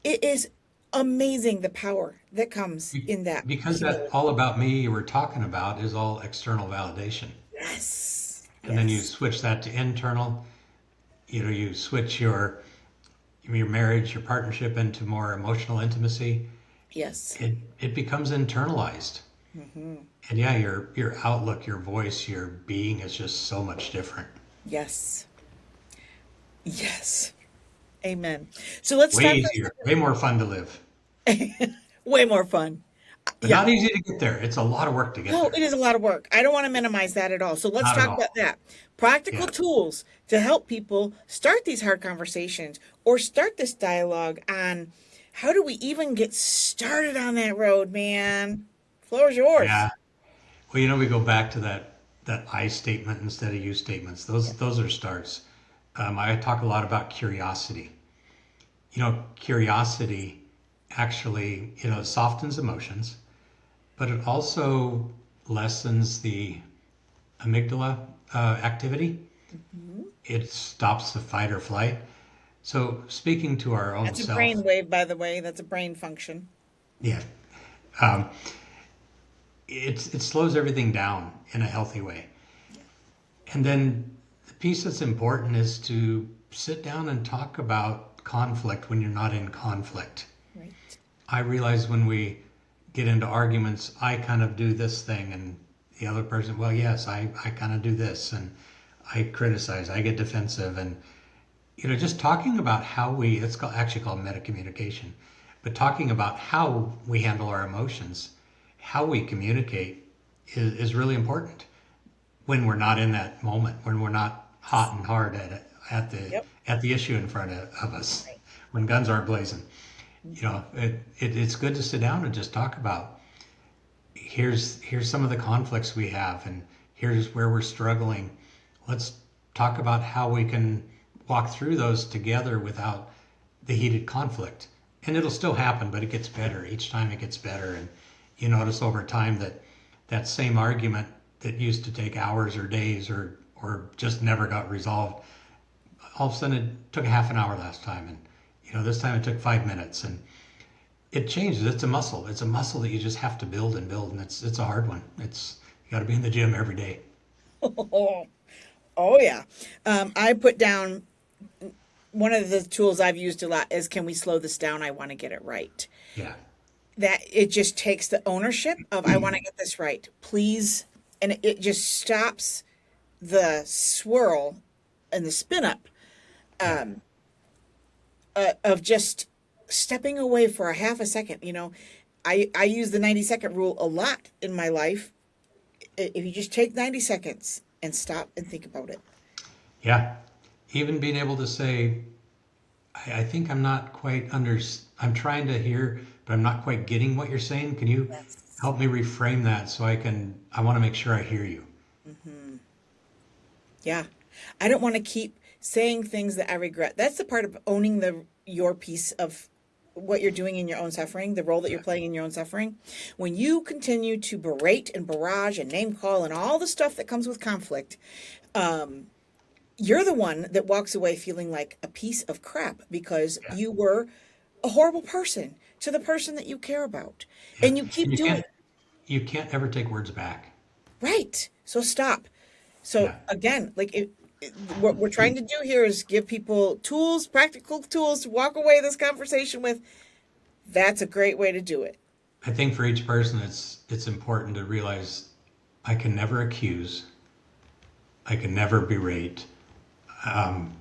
A: it is amazing the power that comes
B: Be-
A: in that
B: Because that
A: humility.
B: all about me you were talking about is all external validation.
A: Yes,
B: And then you
A: yes,
B: switch that to internal, you switch your marriage, your partnership into more emotional intimacy.
A: yes.
B: It becomes internalized. And yeah, your outlook, your voice, your being is just so much different.
A: Yes. Yes. Amen. So let's
B: Way
A: start for
B: easier, way more fun to live.
A: a second. Way more fun.
B: But
A: Yeah.
B: not easy to get there. It's a lot of work to get
A: No, it
B: there.
A: is a lot of work. I don't want to minimize that at all. So let's
B: Not at
A: talk about
B: all.
A: that. Practical
B: Yeah.
A: tools to help people start these hard conversations or start this dialogue on how do we even get started on that road, man? Floor is yours.
B: Yeah. Well, we go back to that I statement instead of you statements.
A: Yeah.
B: Those are starts. I talk a lot about curiosity. Curiosity actually, softens emotions, but it also lessens the amygdala activity.
A: Mhm.
B: It stops the fight or flight. So speaking to our own
A: That's a brain
B: self,
A: wave, by the way. That's a brain function.
B: yeah, um, it slows everything down in a healthy way.
A: Yeah.
B: And then the piece that's important is to sit down and talk about conflict when you're not in conflict.
A: Right.
B: I realize when we get into arguments, I kind of do this thing, and the other person, well, yes, I kind of do this, and I criticize, I get defensive, and just talking about how it's actually called metacommunication, but talking about how we handle our emotions, how we communicate is really important when we're not in that moment, when we're not hot and hard at the
A: Yep.
B: at the issue in front of us,
A: Right.
B: when guns aren't blazing.
A: Mhm.
B: It's good to sit down and just talk about here's some of the conflicts we have, and here's where we're struggling. Let's talk about how we can walk through those together without the heated conflict. And it'll still happen, but it gets better. Each time it gets better. And you notice over time that that same argument that used to take hours or days or just never got resolved, all of a sudden it took a half an hour last time. And this time it took 5 minutes. And it changes. It's a muscle. It's a muscle that you just have to build and build, and it's a hard one. You got to be in the gym every day.
A: Oh, yeah. I put down one of the tools I've used a lot is can we slow this down? I want to get it right.
B: Yeah,
A: That it just takes the ownership of I want to get this right, please, and it just stops the swirl and the spin up
B: yeah,
A: of just stepping away for a half a second. I use the 90-second rule a lot in my life. If you just take 90 seconds and stop and think about it.
B: yeah. Even being able to say, I think I'm not quite I'm trying to hear, but I'm not quite getting what you're saying. Can you
A: Yes.
B: help me reframe that so I want to make sure I hear you?
A: Hmm. Yeah. I don't want to keep saying things that I regret. That's the part of owning your piece of what you're doing in your own suffering, the role that you're
B: Yeah,
A: playing in your own suffering. When you continue to berate and barrage and name call and all the stuff that comes with conflict, you're the one that walks away feeling like a piece of crap because
B: yeah,
A: you were a horrible person to the person that you care about.
B: yeah.
A: And you
B: And
A: keep doing
B: you can't ever take words back.
A: right. So stop. So
B: Yeah.
A: again, like what we're trying to do here is give people tools, practical tools to walk away this conversation with. That's a great way to do it.
B: I think for each person, it's important to realize I can never accuse, I can never berate, um,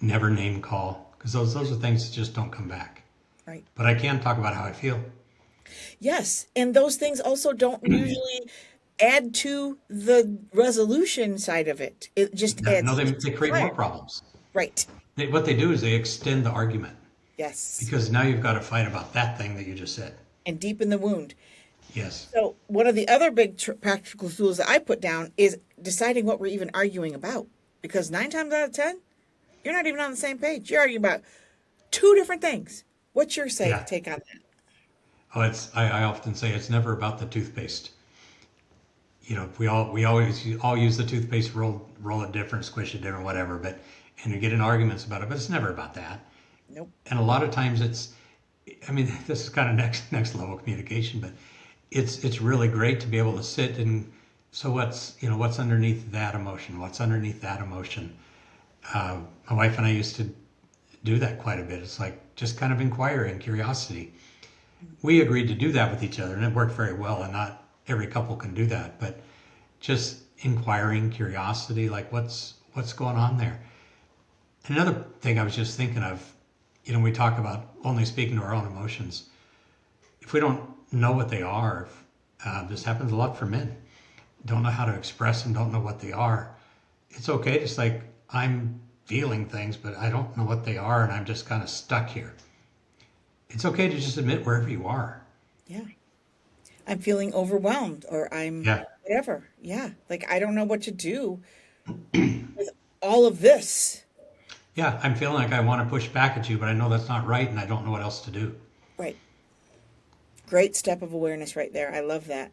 B: never name call, because those are things that just don't come back.
A: Right.
B: But I can talk about how I feel.
A: Yes. And those things also don't usually add to the resolution side of it. It just
B: No,
A: adds
B: no,
A: heat
B: they
A: to the
B: create more
A: fire.
B: problems.
A: Right.
B: What they do is they extend the argument
A: Yes.
B: because now you've got to fight about that thing that you just said.
A: And deepen the wound.
B: Yes.
A: So, one of the other big practical tools that I put down is deciding what we're even arguing about. Because 9 times out of 10, you're not even on the same page. You're arguing about Two different things. What's your
B: Yeah.
A: take on that?
B: Oh, I often say it's never about the toothpaste. We always all use the toothpaste, roll it different, squish it different, whatever. But and you get in arguments about it, but it's never about that.
A: Nope.
B: And a lot of times I mean, this is kind of next level communication, but it's really great to be able to sit and so what's underneath that emotion? What's underneath that emotion? My wife and I used to do that quite a bit. It's like just kind of inquiring, curiosity. We agreed to do that with each other, and it worked very well. And not every couple can do that, but just inquiring, curiosity, like what's going on there. Another thing I was just thinking of, we talk about only speaking to our own emotions. If we don't know what they are, this happens a lot for men. Don't know how to express them, don't know what they are. It's okay. Just like I'm feeling things, but I don't know what they are, and I'm just kind of stuck here. It's okay to just admit wherever you are.
A: Yeah. I'm feeling overwhelmed or I'm
B: Yeah.
A: whatever. Yeah. Like I don't know what to do with all of this.
B: Yeah, I'm feeling like I want to push back at you, but I know that's not right, and I don't know what else to do.
A: Right. Great step of awareness right there. I love that.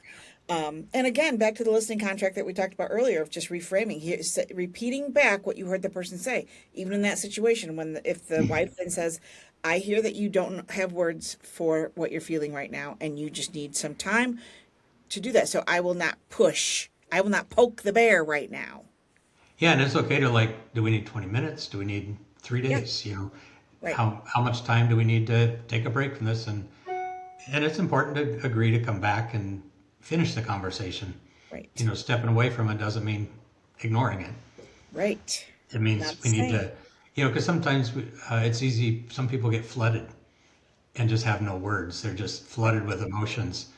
A: And again, back to the listening contract that we talked about earlier of just reframing, here, repeating back what you heard the person say, even in that situation. If the wife then says, "I hear that you don't have words for what you're feeling right now, and you just need some time to do that. So I will not push. I will not poke the bear right now."
B: Yeah, and it's okay to like, do we need 20 minutes? Do we need three
A: Yeah.
B: days?
A: Right.
B: How much time do we need to take a break from this? And it's important to agree to come back and finish the conversation.
A: Right.
B: Stepping away from it doesn't mean ignoring it.
A: Right.
B: It
A: Not
B: means
A: the
B: we need
A: same.
B: to, because sometimes it's easy. Some people get flooded and just have no words. They're just flooded with emotions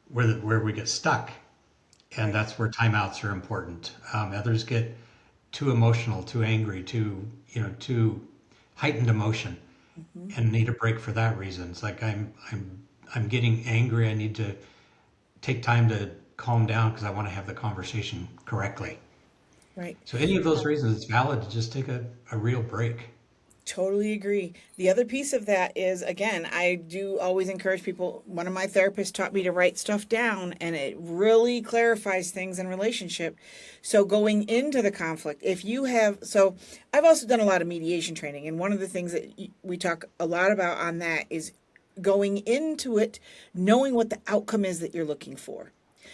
B: where we get stuck. And
A: Right.
B: that's where timeouts are important. Others get too emotional, too angry, too heightened emotion,
A: Hmm.
B: and need a break for that reason. It's like I'm getting angry. I need to take time to calm down because I want to have the conversation correctly.
A: Right.
B: So any of those reasons, it's valid to just take a real break.
A: Totally agree. The other piece of that is, again, I do always encourage people. One of my therapists taught me to write stuff down, and it really clarifies things in relationship. So going into the conflict, if you have, so I've also done a lot of mediation training, and one of the things that we talk a lot about on that is going into it, knowing what the outcome is that you're looking for.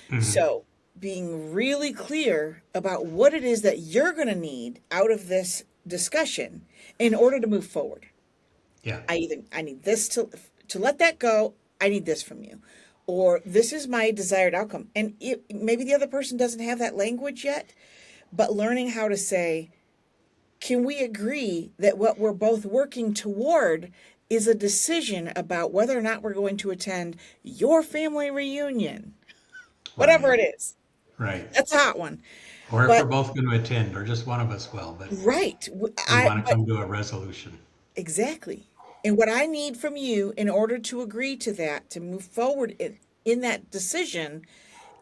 B: Hmm.
A: So being really clear about what it is that you're going to need out of this discussion in order to move forward.
B: Yeah.
A: I need this to let that go. I need this from you, or this is my desired outcome. And maybe the other person doesn't have that language yet, but learning how to say, can we agree that what we're both working toward is a decision about whether or not we're going to attend your family reunion, whatever
B: Right.
A: it is.
B: Right.
A: That's a hot one.
B: Or if we're
A: But
B: both going to attend, or just one of us will, but
A: right,
B: we
A: I
B: want to
A: but
B: come to a resolution.
A: exactly. And what I need from you in order to agree to that, to move forward in that decision,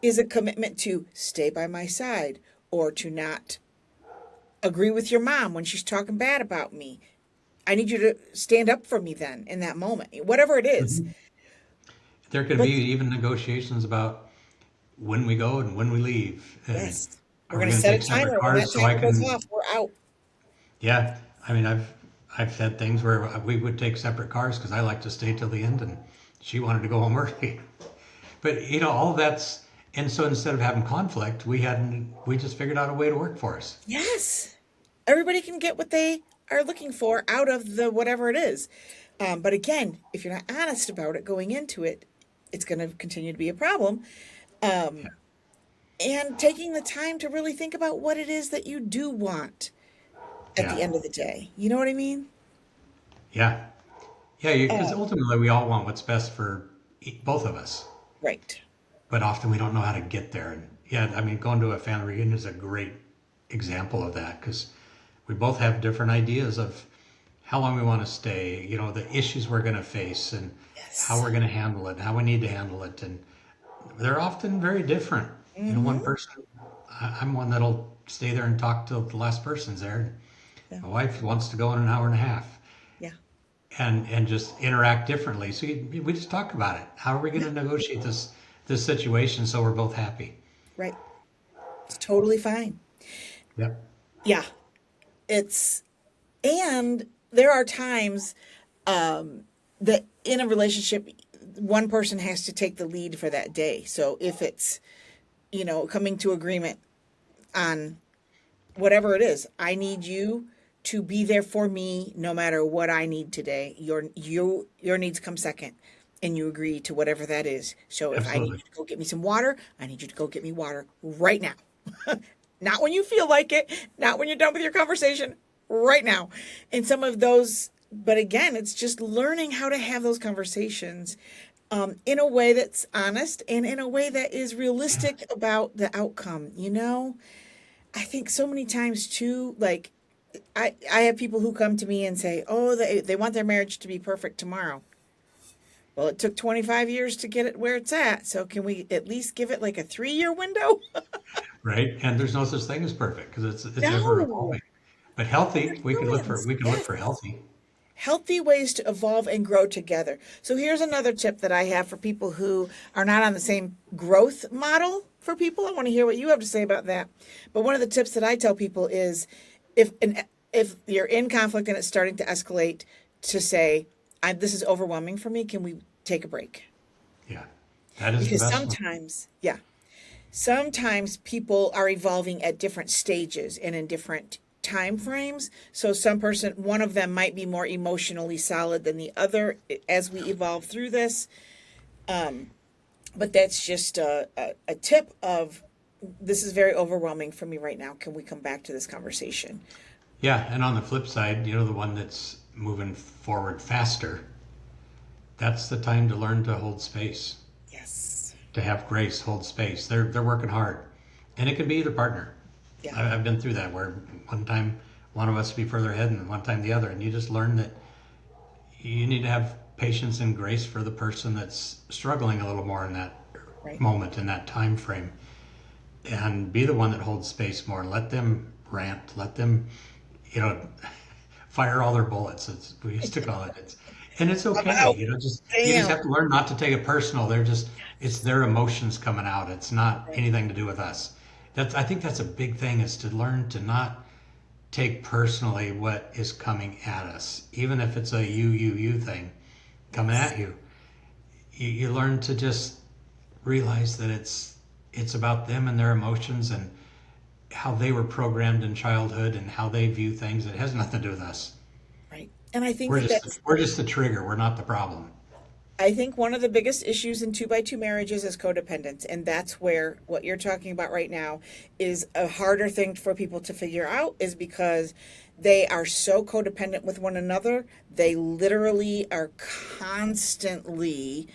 A: is a commitment to stay by my side or to not agree with your mom when she's talking bad about me. I need you to stand up for me then in that moment, whatever it is.
B: Mhm. There could be
A: But
B: even negotiations about when we go and when we leave. And
A: yes, we're
B: are we
A: going to
B: going to
A: set a
B: take separate
A: timer. When
B: cars
A: that
B: so I
A: timer goes
B: can?
A: off, we're out.
B: Yeah, I mean, I've said things where we would take separate cars because I like to stay till the end, and she wanted to go home early. But all of that's and so instead of having conflict, we just figured out a way to work for us.
A: Yes. Everybody can get what they are looking for out of the whatever it is. But again, if you're not honest about it going into it, it's going to continue to be a problem.
B: Yeah,
A: And taking the time to really think about what it is that you do want at
B: yeah,
A: the end of the day. You know what I mean?
B: yeah, yeah. Because
A: Um,
B: ultimately, we all want what's best for both of us,
A: right.
B: but often we don't know how to get there. And yeah, I mean, going to a family reunion is a great example of that because we both have different ideas of how long we want to stay, the issues we're going to face and how
A: Yes.
B: we're going to handle it, how we need to handle it. And they're often very different. One
A: Mm-hmm.
B: person, I'm one that'll stay there and talk till the last person's there.
A: Yeah.
B: My wife wants to go in an hour and a half.
A: Yeah.
B: and just interact differently. So we just talk about it. How are we going
A: Yeah,
B: to negotiate this situation so we're both happy?
A: right. It's totally fine.
B: Yep.
A: Yeah, it's and there are times that in a relationship one person has to take the lead for that day. So if it's, coming to agreement on whatever it is, I need you to be there for me no matter what I need today. Your needs come second, and you agree to whatever that is. So if I need
B: Absolutely.
A: you to go get me some water, I need you to go get me water right now. Not when you feel like it, not when you're done with your conversation, right now. And some of those, but again, it's just learning how to have those conversations in a way that's honest and in a way that is
B: Yeah.
A: realistic about the outcome. I think so many times too, like I have people who come to me and say, oh, they want their marriage to be perfect tomorrow. Well, it took 25 years to get it where it's at. So can we at least give it like a 3-year window?
B: Right. And there's no such thing as perfect because it's ever
A: No,
B: evolving. But healthy,
A: there's
B: we could look for
A: millions.
B: we could look
A: Yes.
B: for healthy.
A: Healthy ways to evolve and grow together. So here's another tip that I have for people who are not on the same growth model for people. I want to hear what you have to say about that. But one of the tips that I tell people is if you're in conflict and it's starting to escalate, to say, this is overwhelming for me. Can we take a break?
B: Yeah. That is the
A: Because
B: best one.
A: sometimes people are evolving at different stages and in different time frames. So one of them might be more emotionally solid than the other as we evolve through this. But that's just a tip of, this is very overwhelming for me right now. Can we come back to this conversation?
B: Yeah. And on the flip side, the one that's moving forward faster, that's the time to learn to hold space,
A: Yes.
B: to have grace, hold space. They're working hard. And it can be either partner.
A: Yeah.
B: I've been through that where one time one of us be further ahead and one time the other. And you just learn that you need to have patience and grace for the person that's struggling a little more in that
A: Right.
B: moment, in that time frame. And be the one that holds space more. Let them rant. Let them, you know, fire all their bullets. It's, we used to call it. And it's okay.
A: About
B: Just you just
A: damn.
B: have to learn not to take it personal. It's their emotions coming out. It's not anything to do with us. I think that's a big thing, is to learn to not take personally what is coming at us, even if it's a you thing coming
A: Yes.
B: at you. You learn to just realize that it's about them and their emotions and how they were programmed in childhood and how they view things. It has nothing to do with us.
A: Right. And I think
B: We're
A: that
B: just
A: that's
B: we're just the trigger. We're not the problem.
A: I think one of the biggest issues in 2 by 2 marriages is codependence. And that's where what you're talking about right now is a harder thing for people to figure out, is because they are so codependent with one another. They literally are constantly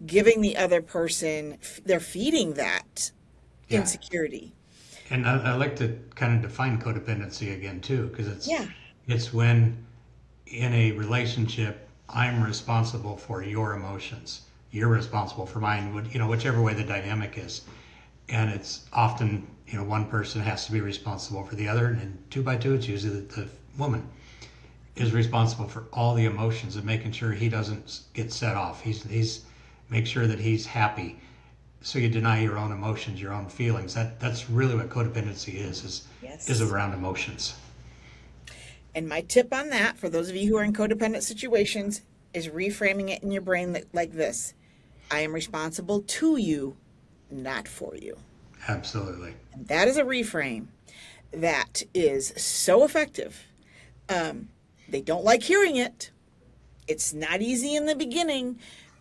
A: giving the other person, they're feeding that
B: Yeah.
A: insecurity.
B: And I like to kind of define codependency again too, because
A: Yeah.
B: it's when in a relationship I'm responsible for your emotions, you're responsible for mine. Whichever way the dynamic is, and it's often one person has to be responsible for the other, and in 2 by 2 it's usually the woman is responsible for all the emotions and making sure he doesn't get set off. He's make sure that he's happy. So you deny your own emotions, your own feelings. That's really what codependency is
A: Yes.
B: around emotions.
A: And my tip on that, for those of you who are in codependent situations, is reframing it in your brain like this: I am responsible to you, not for you.
B: Absolutely.
A: And that is a reframe that is so effective. They don't like hearing it. It's not easy in the beginning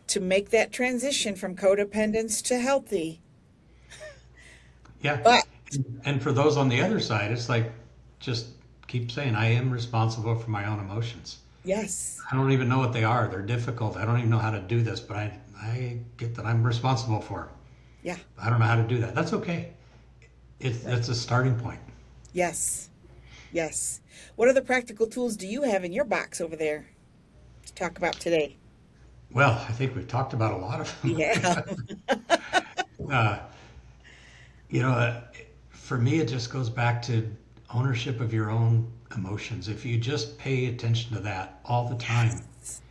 A: to make that transition from codependence to healthy.
B: Yeah.
A: But
B: And for those on the other side, it's like, just keep saying, I am responsible for my own emotions.
A: yes,
B: I don't even know what they are. They're difficult. I don't even know how to do this, but I get that I'm responsible for them.
A: yeah,
B: I don't know how to do that. That's okay. It's a starting point.
A: yes, yes. What other practical tools do you have in your box over there to talk about today?
B: Well, I think we've talked about a lot of them.
A: Yeah.
B: uh, you know, uh, for me, it just goes back to ownership of your own emotions. If you just pay attention to that all the time,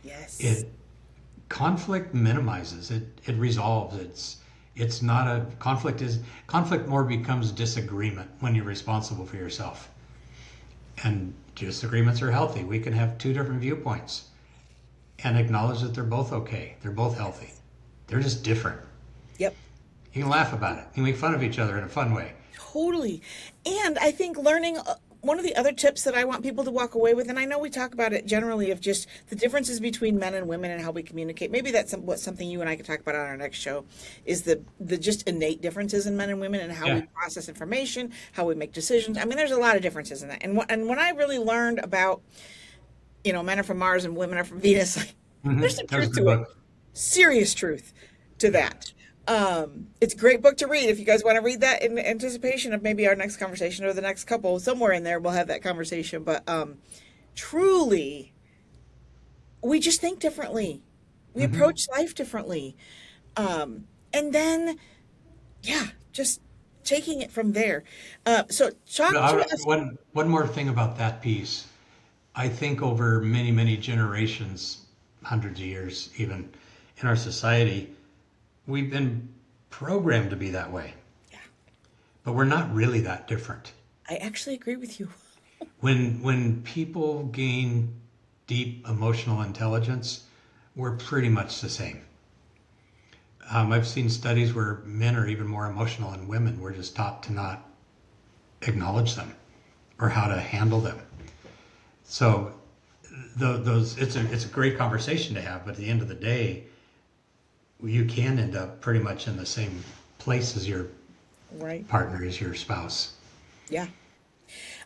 A: Yes.
B: It conflict minimizes it. It resolves. It's not a conflict more becomes disagreement when you're responsible for yourself. And disagreements are healthy. We can have two different viewpoints and acknowledge that they're both okay. They're both healthy. They're just different.
A: Yep.
B: You can laugh about it. You can make fun of each other in a fun way.
A: Totally. And I think learning one of the other tips that I want people to walk away with, and I know we talk about it generally of just the differences between men and women and how we communicate. Maybe that's something you and I could talk about on our next show is the just innate differences in men and women and how
B: Yeah.
A: we process information, how we make decisions. I mean, there's a lot of differences in that. And when I really learned about, men are from Mars and women are from Venus, like, there's some
B: That was a
A: truth
B: good
A: to it.
B: book.
A: Serious truth to that. It's a great book to read if you guys want to read that in anticipation of maybe our next conversation or the next couple. Somewhere in there, we'll have that conversation. But truly, we just think differently. We approach life differently. And then, yeah, just taking it from there. So talk to us.
B: One more thing about that piece. I think over many, many generations, hundreds of years even, in our society, we've been programmed to be that way.
A: Yeah,
B: But we're not really that different.
A: I actually agree with you.
B: When people gain deep emotional intelligence, we're pretty much the same. I've seen studies where men are even more emotional than women. We're just taught to not acknowledge them or how to handle them. So it's a great conversation to have, but at the end of the day, you can end up pretty much in the same place as your
A: Right.
B: partner, as your spouse.
A: Yeah.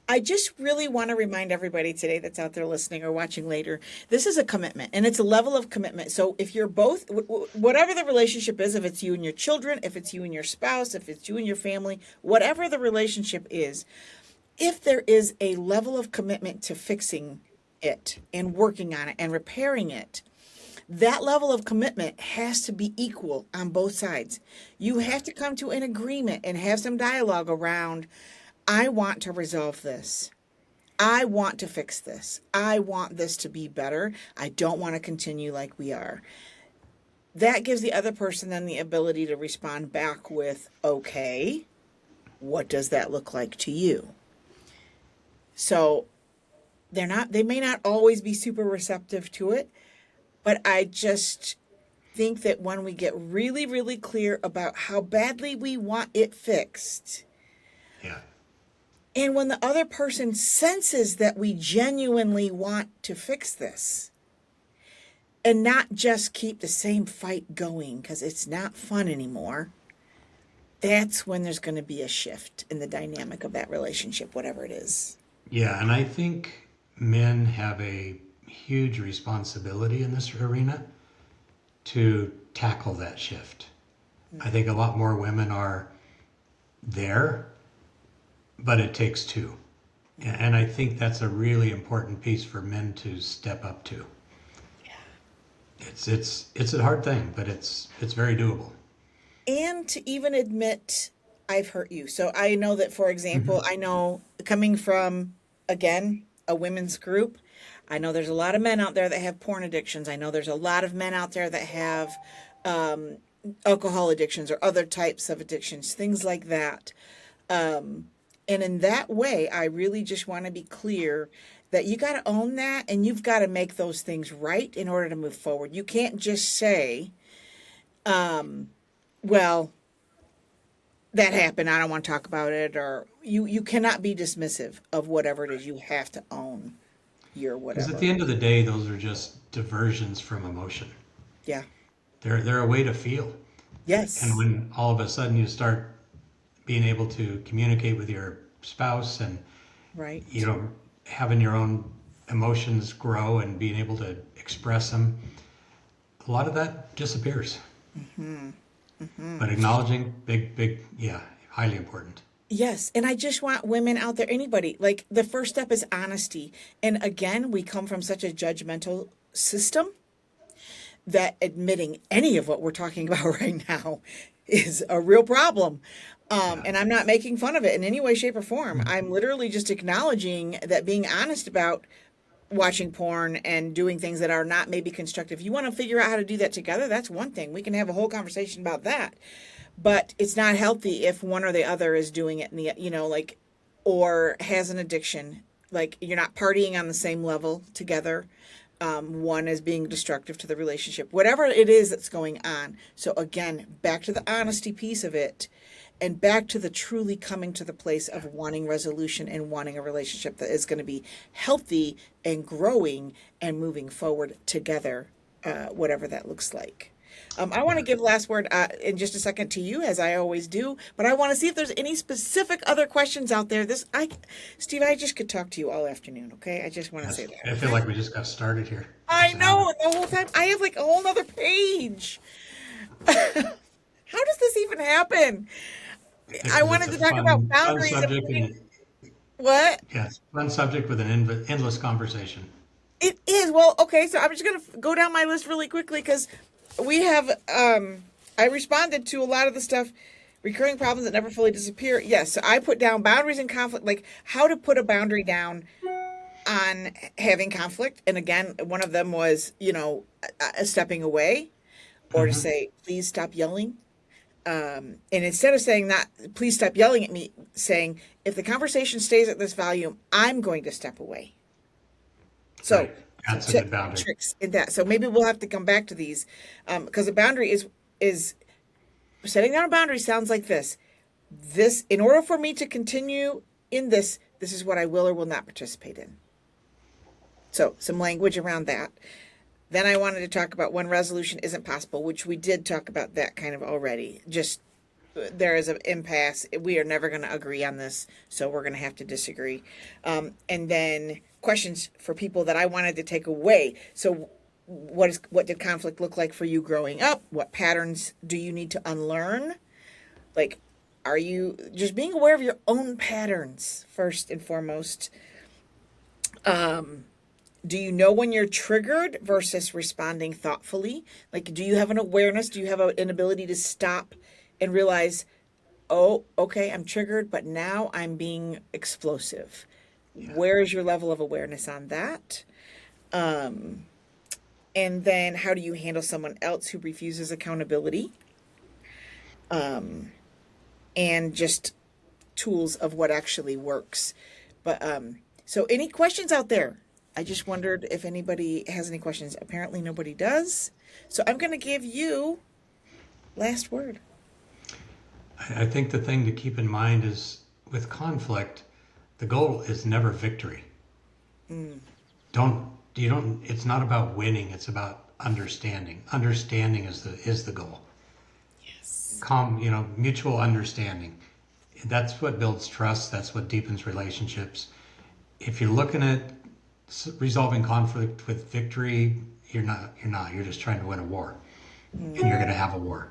A: I just really want to remind everybody today that's out there listening or watching later, this is a commitment and it's a level of commitment. So if you're both, whatever the relationship is, if it's you and your children, if it's you and your spouse, if it's you and your family, whatever the relationship is, if there is a level of commitment to fixing it and working on it and repairing it, that level of commitment has to be equal on both sides. You have to come to an agreement and have some dialogue around, I want to resolve this. I want to fix this. I want this to be better. I don't want to continue like we are. That gives the other person then the ability to respond back with, okay, what does that look like to you? So they may not always be super receptive to it, but I just think that when we get really, really clear about how badly we want it fixed,
B: Yeah.
A: and when the other person senses that we genuinely want to fix this, and not just keep the same fight going because it's not fun anymore, that's when there's going to be a shift in the dynamic of that relationship, whatever it is.
B: Yeah, and I think men have a huge responsibility in this arena to tackle that shift. I think a lot more women are there, but it takes two. And I think that's a really important piece for men to step up to. It's a hard thing, but it's very doable.
A: And to even admit, I've hurt you. So I know that, for example, I know coming from, again, a women's group, I know there's a lot of men out there that have porn addictions. I know there's a lot of men out there that have alcohol addictions or other types of addictions, things like that. And in that way, I really just want to be clear that you got to own that and you've got to make those things right in order to move forward. You can't just say, well, that happened. I don't want to talk about it. Or you cannot be dismissive of whatever it is. You have to own your
B: Because at
A: whatever.
B: the end of the day, those are just diversions from emotion.
A: Yeah.
B: They're a way to feel. And
A: Yes.
B: when all of a sudden you start being able to communicate with your spouse and
A: Right.
B: having your own emotions grow and being able to express them, a lot of that disappears. But acknowledging, big, yeah, highly important.
A: Yes, and I just want women out there, anybody, like the first step is honesty. And again, we come from such a judgmental system that admitting any of what we're talking about right now is a real problem.
B: Yeah.
A: And I'm not making fun of it in any way, shape, or form. I'm literally just acknowledging that being honest about watching porn and doing things that are not maybe constructive. You want to figure out how to do that together, that's one thing. We can have a whole conversation about that. But it's not healthy if one or the other is doing it in the, like, or has an addiction. Like, you're not partying on the same level together. One is being destructive to the relationship, whatever it is that's going on. So again, back to the honesty piece of it, and back to the truly coming to the place of wanting resolution and wanting a relationship that is going to be healthy and growing and moving forward together, whatever that looks like. I want to give last word in just a second to you, as I always do, but I want to see if there's any specific other questions out there. Steve, I just could talk to you all afternoon, okay? I just want to say that.
B: I feel like we just got started here.
A: I know, the whole time. I have like a whole nother page. How does this even happen? I wanted to talk about boundaries. What?
B: Yes, fun subject with an endless conversation.
A: It is. Well, okay, so I'm just going to go down my list really quickly because we have, I responded to a lot of the stuff, recurring problems that never fully disappear. Yes, so I put down boundaries and conflict, like how to put a boundary down on having conflict. And again, one of them was, a stepping away, or to say, please stop yelling. And instead of saying that, please stop yelling at me, saying, if the conversation stays at this volume, I'm going to step away. So
B: right. That's a good boundary.
A: Tricks in that. So maybe we'll have to come back to these, because a boundary is setting down a boundary sounds like this. This, in order for me to continue in this is what I will or will not participate in. So some language around that. Then I wanted to talk about when resolution isn't possible, which we did talk about that kind of already. Just there is an impasse. We are never going to agree on this, so we're going to have to disagree. And then questions for people that I wanted to take away. So what did conflict look like for you growing up? What patterns do you need to unlearn? Like, are you just being aware of your own patterns first and foremost? Do you know when you're triggered versus responding thoughtfully? Like, do you have an awareness? Do you have an ability to stop and realize, oh, okay, I'm triggered, but now I'm being explosive? Yeah. Where is your level of awareness on that? And then how do you handle someone else who refuses accountability? And just tools of what actually works. But so any questions out there? I just wondered if anybody has any questions. Apparently nobody does. So I'm going to give you last word.
B: I think the thing to keep in mind is with conflict, the goal is never victory. It's not about winning. It's about understanding. Understanding is the goal. Yes. Mutual understanding. That's what builds trust. That's what deepens relationships. If you're looking at resolving conflict with victory, you're not. You're just trying to win a war, and you're going to have a war.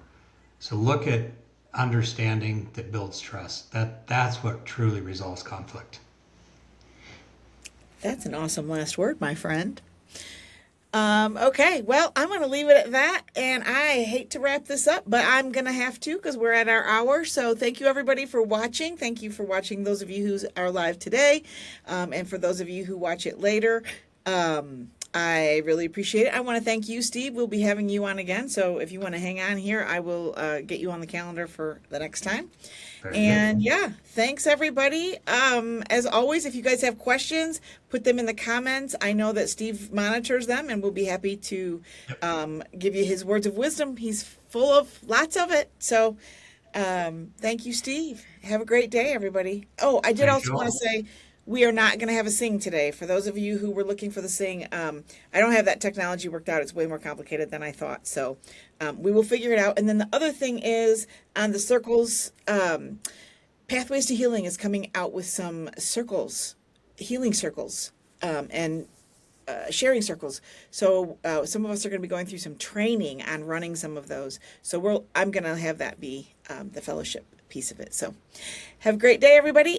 B: So look at understanding that builds trust. That's what truly resolves conflict.
A: That's an awesome last word, my friend. Okay, well, I'm going to leave it at that, and I hate to wrap this up, but I'm going to have to because we're at our hour. So thank you, everybody, for watching. Thank you for watching, those of you who are live today, and for those of you who watch it later. I really appreciate it. I want to thank you, Steve. We'll be having you on again, so if you want to hang on here, I will get you on the calendar for the next time. And yeah, thanks everybody. As always, if you guys have questions, put them in the comments. I know that Steve monitors them and we'll be happy to give you his words of wisdom. He's full of lots of it. So thank you, Steve. Have a great day, everybody. Oh, I did also want to say we are not going to have a sing today. For those of you who were looking for the sing, I don't have that technology worked out. It's way more complicated than I thought. So we will figure it out. And then the other thing is on the circles, Pathways to Healing is coming out with some circles, healing circles, and sharing circles. So some of us are going to be going through some training on running some of those. So I'm going to have that be the fellowship piece of it. So have a great day, everybody.